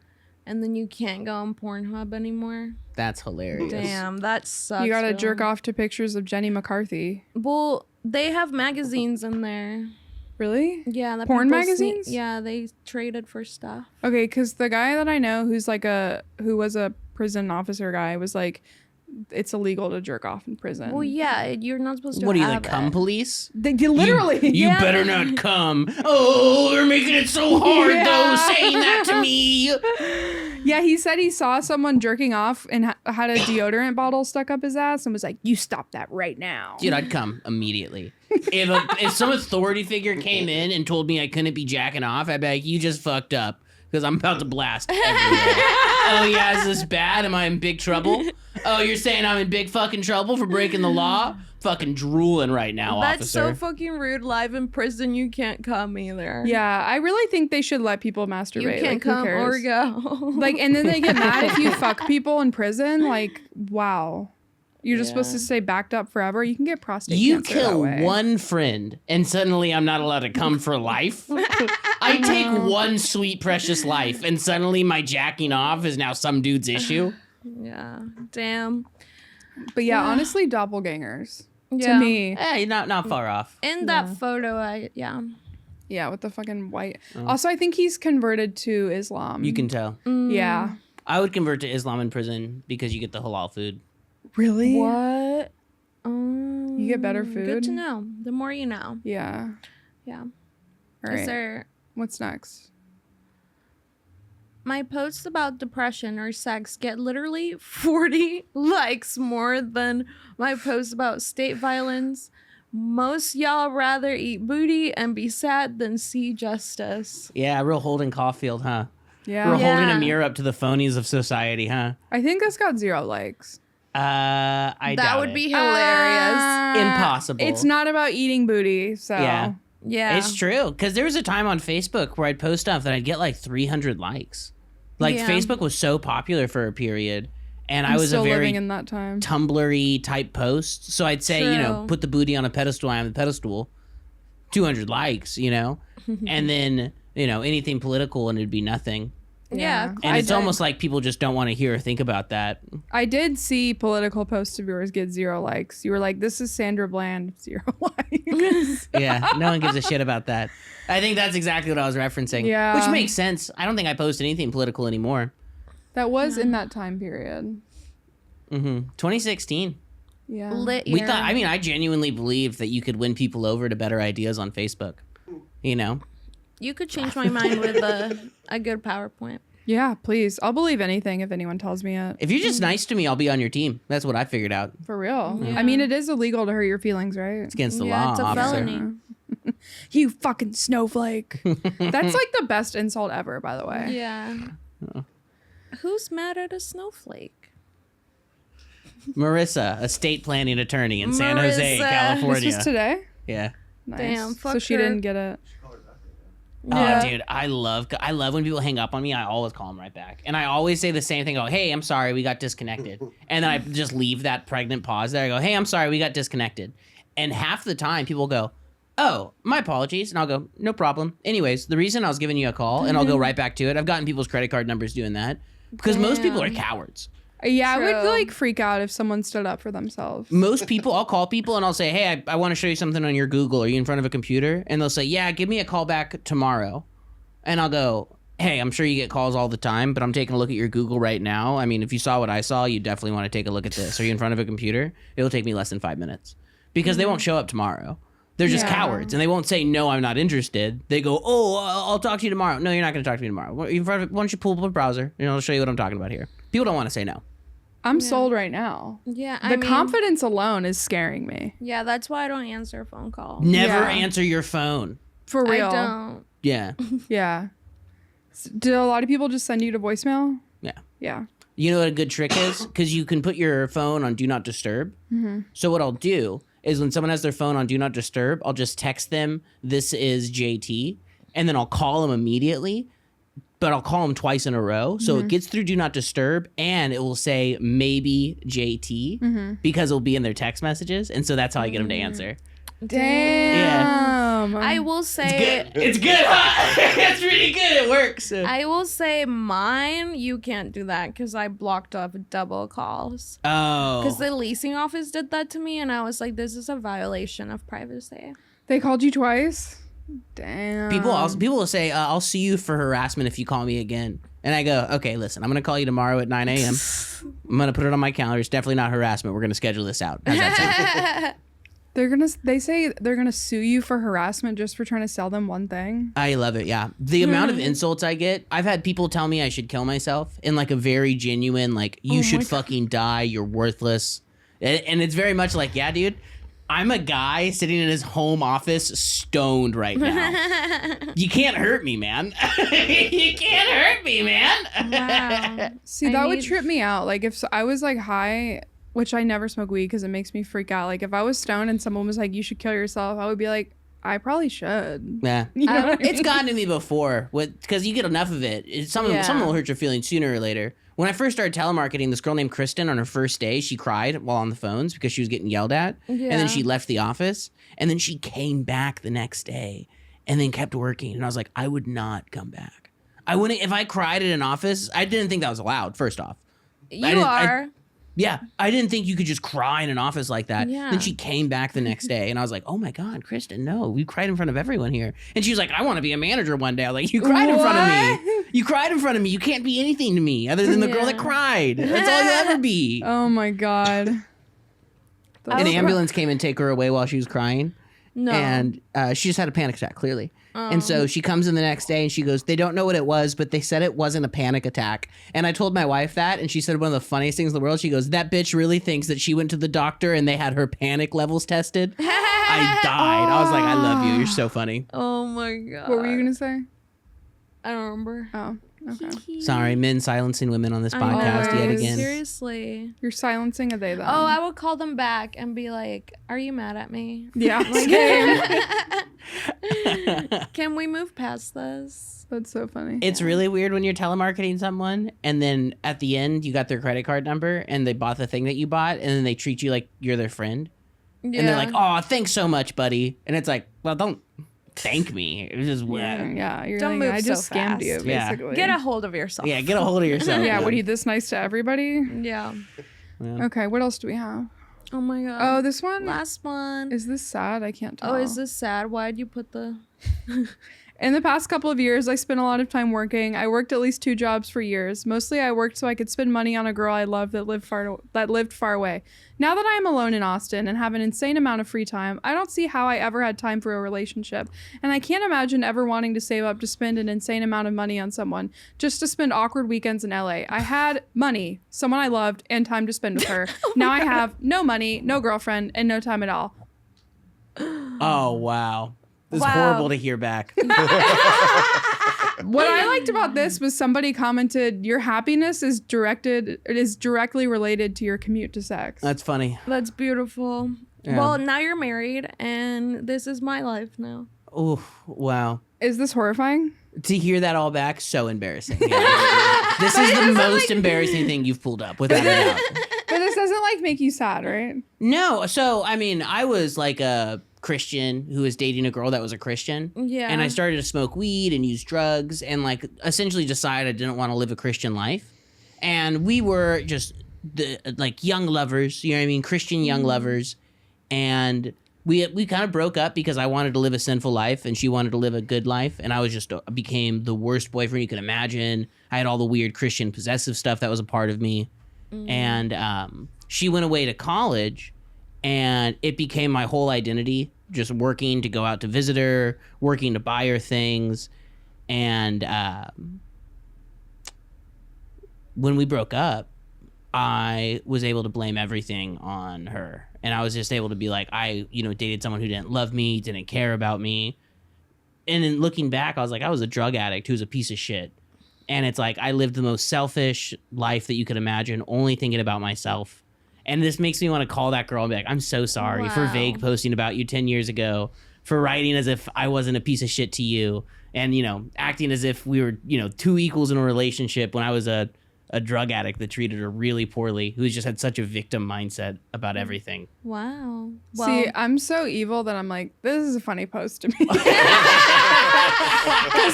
[SPEAKER 2] and then you can't go on Pornhub anymore?
[SPEAKER 3] That's hilarious.
[SPEAKER 2] Damn, that sucks.
[SPEAKER 1] You gotta
[SPEAKER 2] really.
[SPEAKER 1] jerk off to pictures of Jenny McCarthy.
[SPEAKER 2] Well, they have magazines in there.
[SPEAKER 1] Really?
[SPEAKER 2] Yeah, that
[SPEAKER 1] Porn
[SPEAKER 2] people
[SPEAKER 1] magazines?
[SPEAKER 2] yeah, they traded for stuff.
[SPEAKER 1] Okay, because the guy that I know who was a prison officer guy was it's illegal to jerk off in prison.
[SPEAKER 2] Well, yeah, you're not supposed to.
[SPEAKER 3] What are you, the
[SPEAKER 2] have
[SPEAKER 3] cum
[SPEAKER 2] it.
[SPEAKER 3] police?
[SPEAKER 1] You literally.
[SPEAKER 3] You better not come. Oh, they're making it so hard, though, saying that to me.
[SPEAKER 1] Yeah, he said he saw someone jerking off and had a deodorant bottle stuck up his ass and was like, "You stop that right now."
[SPEAKER 3] Dude, I'd come immediately. If some authority figure came in and told me I couldn't be jacking off, I'd be like, you just fucked up because I'm about to blast everywhere. Oh, yeah, is this bad? Am I in big trouble? Oh, you're saying I'm in big fucking trouble for breaking the law? Fucking drooling right now,
[SPEAKER 2] That's
[SPEAKER 3] officer.
[SPEAKER 2] so fucking rude. Live in prison, you can't come either.
[SPEAKER 1] Yeah, I really think they should let people masturbate.
[SPEAKER 2] You can't
[SPEAKER 1] like, who
[SPEAKER 2] come or
[SPEAKER 1] cares?
[SPEAKER 2] go.
[SPEAKER 1] Like, and then they get mad if you fuck people in prison. Like, wow. You're just supposed
[SPEAKER 2] Yeah.
[SPEAKER 1] to stay backed up forever. You can get prostate
[SPEAKER 3] You
[SPEAKER 1] cancer that
[SPEAKER 3] kill
[SPEAKER 1] way.
[SPEAKER 3] one friend and suddenly I'm not allowed to come for life. I take one sweet, precious life and suddenly my jacking off is now some dude's issue.
[SPEAKER 2] Yeah. Damn.
[SPEAKER 1] But yeah, honestly, doppelgangers.
[SPEAKER 2] Yeah.
[SPEAKER 1] To me.
[SPEAKER 3] Hey, not far off.
[SPEAKER 2] In that photo,
[SPEAKER 1] Yeah, with the fucking white.
[SPEAKER 3] Oh.
[SPEAKER 1] Also, I think he's converted to Islam.
[SPEAKER 3] You can tell.
[SPEAKER 1] Yeah.
[SPEAKER 3] I would convert to Islam in prison because you get the halal food.
[SPEAKER 1] Really?
[SPEAKER 2] What?
[SPEAKER 1] You get better food?
[SPEAKER 2] Good to know. The more you know.
[SPEAKER 1] Yeah.
[SPEAKER 2] Yeah.
[SPEAKER 1] All
[SPEAKER 2] Is
[SPEAKER 1] right.
[SPEAKER 2] there
[SPEAKER 1] What's next?
[SPEAKER 2] my posts about depression or sex get literally 40 likes more than my posts about state violence. Most y'all rather eat booty and be sad than see justice.
[SPEAKER 3] Yeah, real Holden Caulfield, huh?
[SPEAKER 1] Yeah.
[SPEAKER 3] We're holding a
[SPEAKER 2] Yeah.
[SPEAKER 3] mirror up to the phonies of society, huh?
[SPEAKER 1] I think this got 0 likes.
[SPEAKER 3] I
[SPEAKER 2] That
[SPEAKER 3] doubt
[SPEAKER 2] would
[SPEAKER 3] it.
[SPEAKER 2] be hilarious.
[SPEAKER 3] Impossible.
[SPEAKER 1] It's not about eating booty, so.
[SPEAKER 3] Yeah.
[SPEAKER 2] Yeah.
[SPEAKER 3] It's true. Because there was a time on Facebook where I'd post stuff that I'd get like 300 likes. Like,
[SPEAKER 2] Yeah.
[SPEAKER 3] Facebook was so popular for a period. And I
[SPEAKER 1] I'm
[SPEAKER 3] was
[SPEAKER 1] still
[SPEAKER 3] a very
[SPEAKER 1] living in that time.
[SPEAKER 3] Tumblr-y type post. So I'd say, you know,
[SPEAKER 2] True.
[SPEAKER 3] put the booty on a pedestal, I am the pedestal. 200 likes, you know? And then, you know, anything political and it'd be nothing.
[SPEAKER 2] Yeah.
[SPEAKER 3] And
[SPEAKER 1] I
[SPEAKER 3] it's
[SPEAKER 1] did.
[SPEAKER 3] almost like people just don't want to hear or think about that.
[SPEAKER 1] I did see political posts of yours get 0 likes. You were like, "This is Sandra Bland," 0 likes.
[SPEAKER 3] Yeah, no one gives a shit about that. I think that's exactly what I was referencing.
[SPEAKER 1] Yeah.
[SPEAKER 3] Which makes sense. I don't think I post anything political anymore.
[SPEAKER 1] That was in that time period.
[SPEAKER 3] 2016.
[SPEAKER 1] Yeah.
[SPEAKER 2] Lit
[SPEAKER 3] We
[SPEAKER 2] year.
[SPEAKER 3] thought, I mean, I genuinely believed that you could win people over to better ideas on Facebook. You know?
[SPEAKER 2] You could change my mind with a good PowerPoint.
[SPEAKER 1] Yeah, please. I'll believe anything if anyone tells me it.
[SPEAKER 3] If you're just nice to me, I'll be on your team. That's what I figured out.
[SPEAKER 1] For real.
[SPEAKER 2] Yeah.
[SPEAKER 1] I mean, it is illegal to hurt your feelings, right?
[SPEAKER 3] It's against the
[SPEAKER 2] Yeah,
[SPEAKER 3] law,
[SPEAKER 2] it's a
[SPEAKER 3] officer.
[SPEAKER 2] felony.
[SPEAKER 1] You fucking snowflake. That's like the best insult ever, by the way.
[SPEAKER 2] Yeah. Who's mad at a snowflake?
[SPEAKER 3] Marissa, estate planning attorney in San Jose,
[SPEAKER 2] Marissa.
[SPEAKER 1] This
[SPEAKER 3] California.
[SPEAKER 1] was today?
[SPEAKER 3] Yeah.
[SPEAKER 1] Nice.
[SPEAKER 2] Damn,
[SPEAKER 1] So
[SPEAKER 2] fuck
[SPEAKER 1] she
[SPEAKER 2] her.
[SPEAKER 1] didn't get it.
[SPEAKER 3] Oh, dude, I love when people hang up on me. I always call them right back, and I always say the same thing. I go, "Hey, I'm sorry, we got disconnected," and then I just leave that pregnant pause there. I go, "Hey, I'm sorry, we got disconnected," and half the time people go, "Oh, my apologies," and I'll go, "No problem." Anyways, the reason I was giving you a call, and I'll go right back to it. I've gotten people's credit card numbers doing that because most people are cowards.
[SPEAKER 1] Yeah, I would
[SPEAKER 2] True.
[SPEAKER 1] like freak out if someone stood up for themselves.
[SPEAKER 3] Most people, I'll call people and I'll say, "Hey, I want to show you something on your Google. Are you in front of a computer?" And they'll say, "Yeah, give me a call back tomorrow." And I'll go, "Hey, I'm sure you get calls all the time, but I'm taking a look at your Google right now. I mean, if you saw what I saw, you definitely want to take a look at this. Are you in front of a computer? It'll take me less than 5 minutes." Because they won't show up tomorrow. They're just
[SPEAKER 1] Yeah.
[SPEAKER 3] cowards, and they won't say, "No, I'm not interested." They go, "Oh, I'll talk to you tomorrow." No, you're not going to talk to me tomorrow. Why don't you pull up a browser, and I'll show you what I'm talking about here. People don't want to say no.
[SPEAKER 1] I'm sold right now.
[SPEAKER 2] Yeah,
[SPEAKER 1] The confidence alone is scaring me.
[SPEAKER 2] Yeah, that's why I don't answer a phone call.
[SPEAKER 3] Never
[SPEAKER 1] Yeah.
[SPEAKER 3] answer your phone.
[SPEAKER 1] For real.
[SPEAKER 2] I don't.
[SPEAKER 3] Yeah.
[SPEAKER 1] Yeah. Did a lot of people just send you to voicemail?
[SPEAKER 3] Yeah.
[SPEAKER 1] Yeah.
[SPEAKER 3] You know what a good trick is? Because you can put your phone on Do Not Disturb. So what I'll do is when someone has their phone on Do Not Disturb, I'll just text them, "This is JT," and then I'll call them immediately. But I'll call them twice in a row. So it gets through Do Not Disturb, and it will say maybe JT because it'll be in their text messages. And so that's how I get them to answer.
[SPEAKER 1] Damn.
[SPEAKER 2] I will say
[SPEAKER 3] It's good, huh? It's really good. It works.
[SPEAKER 2] I will say mine, you can't do that because I blocked off double calls. Because
[SPEAKER 3] Oh.
[SPEAKER 2] the leasing office did that to me, and I was like, this is a violation of privacy.
[SPEAKER 1] They called you twice? Damn.
[SPEAKER 3] People will say, "I'll see you for harassment if you call me again." And I go, okay, listen, I'm going to call you tomorrow at 9 a.m. I'm going to put it on my calendar. It's definitely not harassment. We're going to schedule this out. How's that sound?
[SPEAKER 1] They say they're gonna sue you for harassment just for trying to sell them one thing.
[SPEAKER 3] I love it. Yeah. The amount of insults I get, I've had people tell me I should kill myself in like a very genuine, like, you should fucking die. You're worthless. And it's very much like, yeah, dude, I'm a guy sitting in his home office stoned right now. You can't hurt me, man. You can't hurt me, man.
[SPEAKER 2] Wow.
[SPEAKER 1] See, that would trip me out. Like if I was like high, which I never smoke weed because it makes me freak out. Like if I was stoned and someone was like, you should kill yourself, I would be like, I probably should.
[SPEAKER 3] Yeah.
[SPEAKER 1] You know what I
[SPEAKER 3] It's
[SPEAKER 1] mean?
[SPEAKER 3] gotten to me before because you get enough of it. Someone will hurt your feelings sooner or later. When I first started telemarketing, this girl named Kristen on her first day, she cried while on the phones because she was getting yelled at.
[SPEAKER 2] Yeah.
[SPEAKER 3] And then she left the office. And then she came back the next day and then kept working. And I was like, I would not come back. I wouldn't. If I cried at an office, I didn't think that was allowed, first off. I didn't think you could just cry in an office like that.
[SPEAKER 2] Yeah.
[SPEAKER 3] Then she came back the next day, and I was like, oh my God, Kristen, no, we cried in front of everyone here. And she was like, I want to be a manager one day. I was like, you cried in front of me. You cried in front of me. You can't be anything to me other than the girl that cried. That's all you'll ever be.
[SPEAKER 1] Oh my God.
[SPEAKER 3] An ambulance came and take her away while she was crying.
[SPEAKER 2] No.
[SPEAKER 3] And she just had a panic attack, clearly. And so she comes in the next day and she goes, they don't know what it was, but they said it wasn't a panic attack. And I told my wife that, and she said one of the funniest things in the world. She goes, that bitch really thinks that she went to the doctor and they had her panic levels tested. I died. I was like, I love you. You're so funny.
[SPEAKER 2] Oh my God.
[SPEAKER 1] What were you gonna say?
[SPEAKER 2] I don't remember.
[SPEAKER 1] Oh, okay.
[SPEAKER 3] Sorry, men silencing women on this podcast yet again.
[SPEAKER 2] Seriously.
[SPEAKER 1] You're silencing a they them.
[SPEAKER 2] Oh, I would call them back and be like, are you mad at me?
[SPEAKER 1] Yeah.
[SPEAKER 2] Can we move past this?
[SPEAKER 1] That's so funny.
[SPEAKER 3] It's really weird when you're telemarketing someone and then at the end you got their credit card number and they bought the thing that you bought and then they treat you like you're their friend.
[SPEAKER 2] Yeah.
[SPEAKER 3] And they're like, oh, thanks so much, buddy. And it's like, well, don't thank me. It's just
[SPEAKER 1] Yeah, you're
[SPEAKER 2] Don't
[SPEAKER 1] like,
[SPEAKER 2] move
[SPEAKER 1] I just
[SPEAKER 2] so
[SPEAKER 1] scammed
[SPEAKER 2] fast.
[SPEAKER 1] you,
[SPEAKER 3] Yeah.
[SPEAKER 1] basically.
[SPEAKER 2] Get a hold of yourself.
[SPEAKER 3] Yeah, get a hold of yourself.
[SPEAKER 1] Yeah, what are you this nice to everybody?
[SPEAKER 2] Yeah.
[SPEAKER 3] Yeah.
[SPEAKER 1] Okay, what else do we have?
[SPEAKER 2] Oh my God.
[SPEAKER 1] Oh, this one?
[SPEAKER 2] Last one.
[SPEAKER 1] Is this sad? I can't tell.
[SPEAKER 2] Oh, is this sad? Why'd you put the...
[SPEAKER 1] In the past couple of years, I spent a lot of time working. I worked at least 2 jobs for years. Mostly I worked so I could spend money on a girl I loved that lived far away. Now that I am alone in Austin and have an insane amount of free time, I don't see how I ever had time for a relationship. And I can't imagine ever wanting to save up to spend an insane amount of money on someone just to spend awkward weekends in LA. I had money, someone I loved, and time to spend with her. Now I have no money, no girlfriend, and no time at all.
[SPEAKER 3] Oh, wow. This is
[SPEAKER 2] Wow.
[SPEAKER 3] horrible to hear back.
[SPEAKER 1] What I liked about this was somebody commented, your happiness is directly related to your commute to sex.
[SPEAKER 3] That's funny.
[SPEAKER 2] That's beautiful.
[SPEAKER 3] Yeah.
[SPEAKER 2] Well, now you're married, and this is my life now.
[SPEAKER 3] Oh, wow.
[SPEAKER 1] Is this horrifying?
[SPEAKER 3] To hear that all back, so embarrassing. Yeah. This is the most embarrassing thing you've pulled up, without a doubt.
[SPEAKER 1] But this doesn't like make you sad, right?
[SPEAKER 3] No, so I mean, I was like a Christian who was dating a girl that was a Christian.
[SPEAKER 2] Yeah.
[SPEAKER 3] And I started to smoke weed and use drugs and like essentially decided I didn't want to live a Christian life. And we were just like young lovers, you know what I mean? Christian young lovers. And we kind of broke up because I wanted to live a sinful life and she wanted to live a good life. And I was just became the worst boyfriend you could imagine. I had all the weird Christian possessive stuff that was a part of me. And she went away to college. And it became my whole identity, just working to go out to visit her, working to buy her things. And when we broke up, I was able to blame everything on her. And I was just able to be like, I dated someone who didn't love me, didn't care about me. And then looking back, I was like, I was a drug addict who was a piece of shit. And it's like, I lived the most selfish life that you could imagine, only thinking about myself. And this makes me want to call that girl and be like, I'm so sorry for vague posting about you 10 years ago, for writing as if I wasn't a piece of shit to you, and, acting as if we were, 2 equals in a relationship when I was a drug addict that treated her really poorly, who just had such a victim mindset about everything.
[SPEAKER 2] Wow. Well,
[SPEAKER 1] See, I'm so evil that I'm like, this is a funny post to me. Because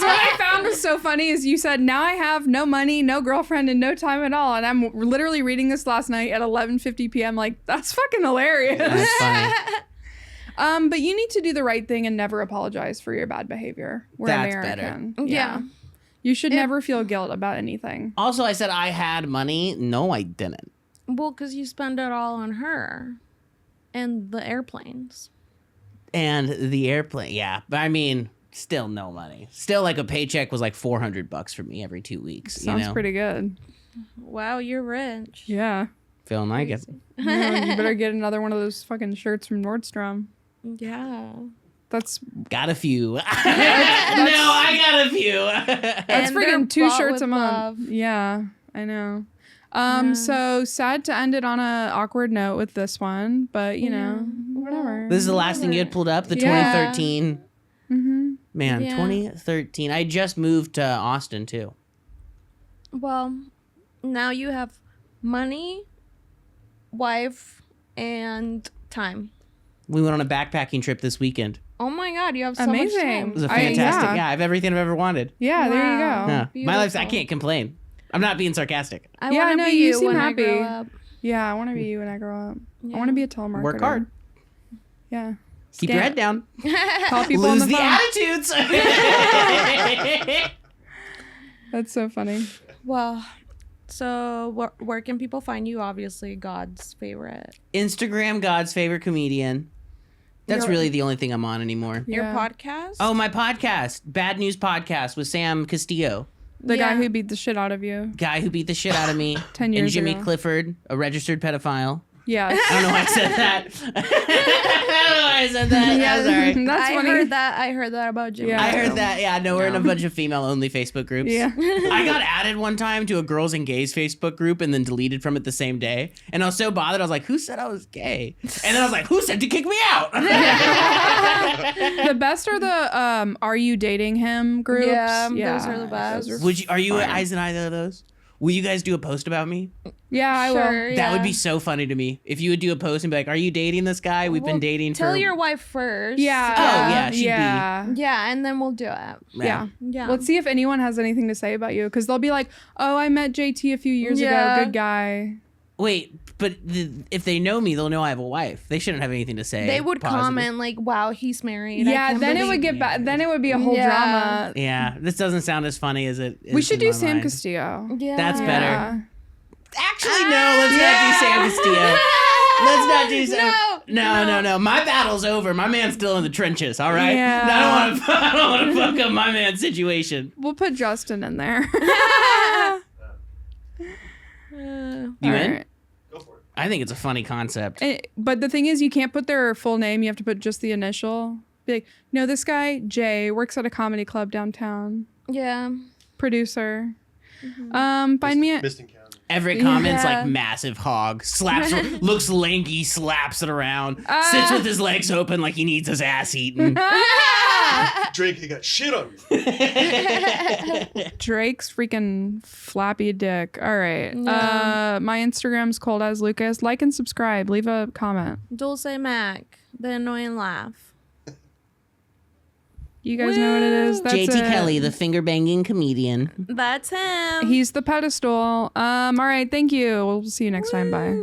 [SPEAKER 1] what I found was so funny is you said, now I have no money, no girlfriend, and no time at all. And I'm literally reading this last night at 11:50 p.m. Like, that's fucking hilarious.
[SPEAKER 3] That's funny.
[SPEAKER 1] But you need to do the right thing and never apologize for your bad behavior. We're
[SPEAKER 3] That's
[SPEAKER 1] American.
[SPEAKER 2] Yeah.
[SPEAKER 1] You should never feel guilt about anything.
[SPEAKER 3] Also, I said I had money. No, I didn't.
[SPEAKER 2] Well, because you spend it all on her and the airplanes.
[SPEAKER 3] And the airplane, yeah. But I mean, still no money. Still, like a paycheck was like $400 for me every 2 weeks.
[SPEAKER 1] Sounds pretty good.
[SPEAKER 2] Wow, you're rich.
[SPEAKER 1] Yeah.
[SPEAKER 3] Feeling like it.
[SPEAKER 1] No, you better get another one of those fucking shirts from Nordstrom.
[SPEAKER 2] Yeah.
[SPEAKER 1] That's
[SPEAKER 3] Got a few. No, I got a few.
[SPEAKER 1] that's
[SPEAKER 2] And they're
[SPEAKER 1] freaking 2
[SPEAKER 2] bought
[SPEAKER 1] shirts
[SPEAKER 2] with
[SPEAKER 1] a month.
[SPEAKER 2] love.
[SPEAKER 1] Yeah, I know.
[SPEAKER 2] Yeah.
[SPEAKER 1] So sad to end it on a awkward note with this one, but you know, whatever.
[SPEAKER 3] This is the last thing you had pulled up, the
[SPEAKER 1] Yeah.
[SPEAKER 3] 2013.
[SPEAKER 1] Mm-hmm.
[SPEAKER 3] Man,
[SPEAKER 2] Yeah.
[SPEAKER 3] 2013. I just moved to Austin too.
[SPEAKER 2] Well, now you have money, wife, and time.
[SPEAKER 3] We went on a backpacking trip this weekend.
[SPEAKER 2] Oh my God, you have so
[SPEAKER 1] Amazing.
[SPEAKER 2] much
[SPEAKER 3] It
[SPEAKER 2] time.
[SPEAKER 3] was a
[SPEAKER 1] I-
[SPEAKER 3] fantastic.
[SPEAKER 1] yeah.
[SPEAKER 3] Yeah, I have everything I've ever wanted.
[SPEAKER 1] Yeah, there you
[SPEAKER 2] Wow.
[SPEAKER 1] go.
[SPEAKER 3] Yeah. My life's. I
[SPEAKER 2] Beautiful.
[SPEAKER 3] can't complain. I'm not being sarcastic.
[SPEAKER 2] I
[SPEAKER 1] Yeah,
[SPEAKER 2] want to
[SPEAKER 1] no,
[SPEAKER 2] be
[SPEAKER 1] you
[SPEAKER 2] you
[SPEAKER 1] seem
[SPEAKER 2] when
[SPEAKER 1] happy.
[SPEAKER 2] I grow up.
[SPEAKER 1] Yeah, I want to be you when I grow up.
[SPEAKER 2] Yeah.
[SPEAKER 1] I want to be a telemarketer.
[SPEAKER 3] Work hard.
[SPEAKER 1] Yeah.
[SPEAKER 3] Keep your head down.
[SPEAKER 1] Call people
[SPEAKER 3] Lose
[SPEAKER 1] on the
[SPEAKER 3] the
[SPEAKER 1] phone.
[SPEAKER 3] attitudes.
[SPEAKER 1] That's so funny.
[SPEAKER 2] Well, so where can people find you? Obviously, God's favorite.
[SPEAKER 3] Instagram, God's favorite comedian. That's
[SPEAKER 1] Your-
[SPEAKER 3] really the only thing I'm on anymore.
[SPEAKER 2] Your
[SPEAKER 1] Yeah.
[SPEAKER 2] podcast?
[SPEAKER 3] Oh, my podcast, Bad News Podcast with Sam Castillo,
[SPEAKER 1] The guy
[SPEAKER 2] Yeah.
[SPEAKER 1] who beat the shit out of you.
[SPEAKER 3] guy who beat the shit out of me,
[SPEAKER 1] 10
[SPEAKER 3] and
[SPEAKER 1] years
[SPEAKER 3] Jimmy
[SPEAKER 1] ago.
[SPEAKER 3] Clifford, a registered pedophile.
[SPEAKER 1] Yes.
[SPEAKER 3] I don't know why I said that. I don't know why I said that.
[SPEAKER 1] Yeah,
[SPEAKER 3] I'm sorry.
[SPEAKER 1] that's
[SPEAKER 2] I
[SPEAKER 1] funny.
[SPEAKER 2] heard that about Jimmy.
[SPEAKER 1] Yeah.
[SPEAKER 3] I heard that. Yeah, no, we're in a bunch of female-only Facebook groups.
[SPEAKER 1] Yeah.
[SPEAKER 3] I got added one time to a girls and gays Facebook group and then deleted from it the same day. And I was so bothered. I was like, who said I was gay? And then I was like, who said to kick me out?
[SPEAKER 1] The best are the Are You Dating Him groups.
[SPEAKER 2] Yeah, those are the best.
[SPEAKER 1] those are
[SPEAKER 3] Would you? Are you
[SPEAKER 1] fire.
[SPEAKER 3] eyes in either of those? Will you guys do a post about me?
[SPEAKER 1] Yeah, I will.
[SPEAKER 2] Sure,
[SPEAKER 3] That would
[SPEAKER 2] yeah.
[SPEAKER 3] be so funny to me. If you would do a post and be like, are you dating this guy? We've
[SPEAKER 2] Well,
[SPEAKER 3] been dating
[SPEAKER 2] Tell
[SPEAKER 3] for...
[SPEAKER 2] your wife first.
[SPEAKER 1] Yeah.
[SPEAKER 3] Oh, yeah, she'd be-
[SPEAKER 1] yeah.
[SPEAKER 2] Yeah, and then we'll do it.
[SPEAKER 1] Yeah.
[SPEAKER 2] Yeah.
[SPEAKER 1] Let's see if anyone has anything to say about you, because they'll be like, "Oh, I met JT a few years
[SPEAKER 2] Yeah.
[SPEAKER 1] ago. Good guy."
[SPEAKER 3] Wait, but if they know me, they'll know I have a wife. They shouldn't have anything to say.
[SPEAKER 2] They would
[SPEAKER 3] positive.
[SPEAKER 2] comment like, "Wow, he's married." I
[SPEAKER 1] Yeah.
[SPEAKER 2] can't
[SPEAKER 1] Then it
[SPEAKER 2] believe-"
[SPEAKER 1] would get back. Then it would be a whole
[SPEAKER 2] Yeah.
[SPEAKER 1] drama.
[SPEAKER 3] Yeah, this doesn't sound as funny as it is.
[SPEAKER 1] We should
[SPEAKER 3] in
[SPEAKER 1] do
[SPEAKER 3] my
[SPEAKER 1] Sam
[SPEAKER 3] mind.
[SPEAKER 1] Castillo.
[SPEAKER 2] Yeah.
[SPEAKER 3] That's better.
[SPEAKER 1] Yeah.
[SPEAKER 3] Actually, no, let's not do Sam Castillo. Let's not do Sam. No. My battle's over. My man's still in the trenches. All right.
[SPEAKER 1] Yeah.
[SPEAKER 3] I don't want to fuck up my man's situation.
[SPEAKER 1] We'll put Justin in there.
[SPEAKER 3] You
[SPEAKER 1] All
[SPEAKER 3] in?
[SPEAKER 1] right.
[SPEAKER 4] Go for it.
[SPEAKER 3] I think it's a funny concept.
[SPEAKER 1] But the thing is, you can't put their full name. You have to put just the initial. Be like, no, this guy Jay works at a comedy club downtown.
[SPEAKER 2] Yeah.
[SPEAKER 1] Producer. Find me at
[SPEAKER 4] Misting County.
[SPEAKER 3] Every comment's
[SPEAKER 2] Yeah.
[SPEAKER 3] like massive hog. Slaps, looks lanky, slaps it around, sits with his legs open like he needs his ass eaten.
[SPEAKER 4] Drake, he got shit on me.
[SPEAKER 1] Drake's freaking flappy dick. All right.
[SPEAKER 2] Yeah.
[SPEAKER 1] My Instagram's cold as Lucas. Like and subscribe. Leave a comment.
[SPEAKER 2] Dulce Mac, the annoying laugh.
[SPEAKER 1] You guys know what it is. That's
[SPEAKER 3] JT
[SPEAKER 1] it.
[SPEAKER 3] Kelley, the finger banging comedian.
[SPEAKER 2] That's him.
[SPEAKER 1] He's the pedestal. All right. Thank you. We'll see you next time. Bye.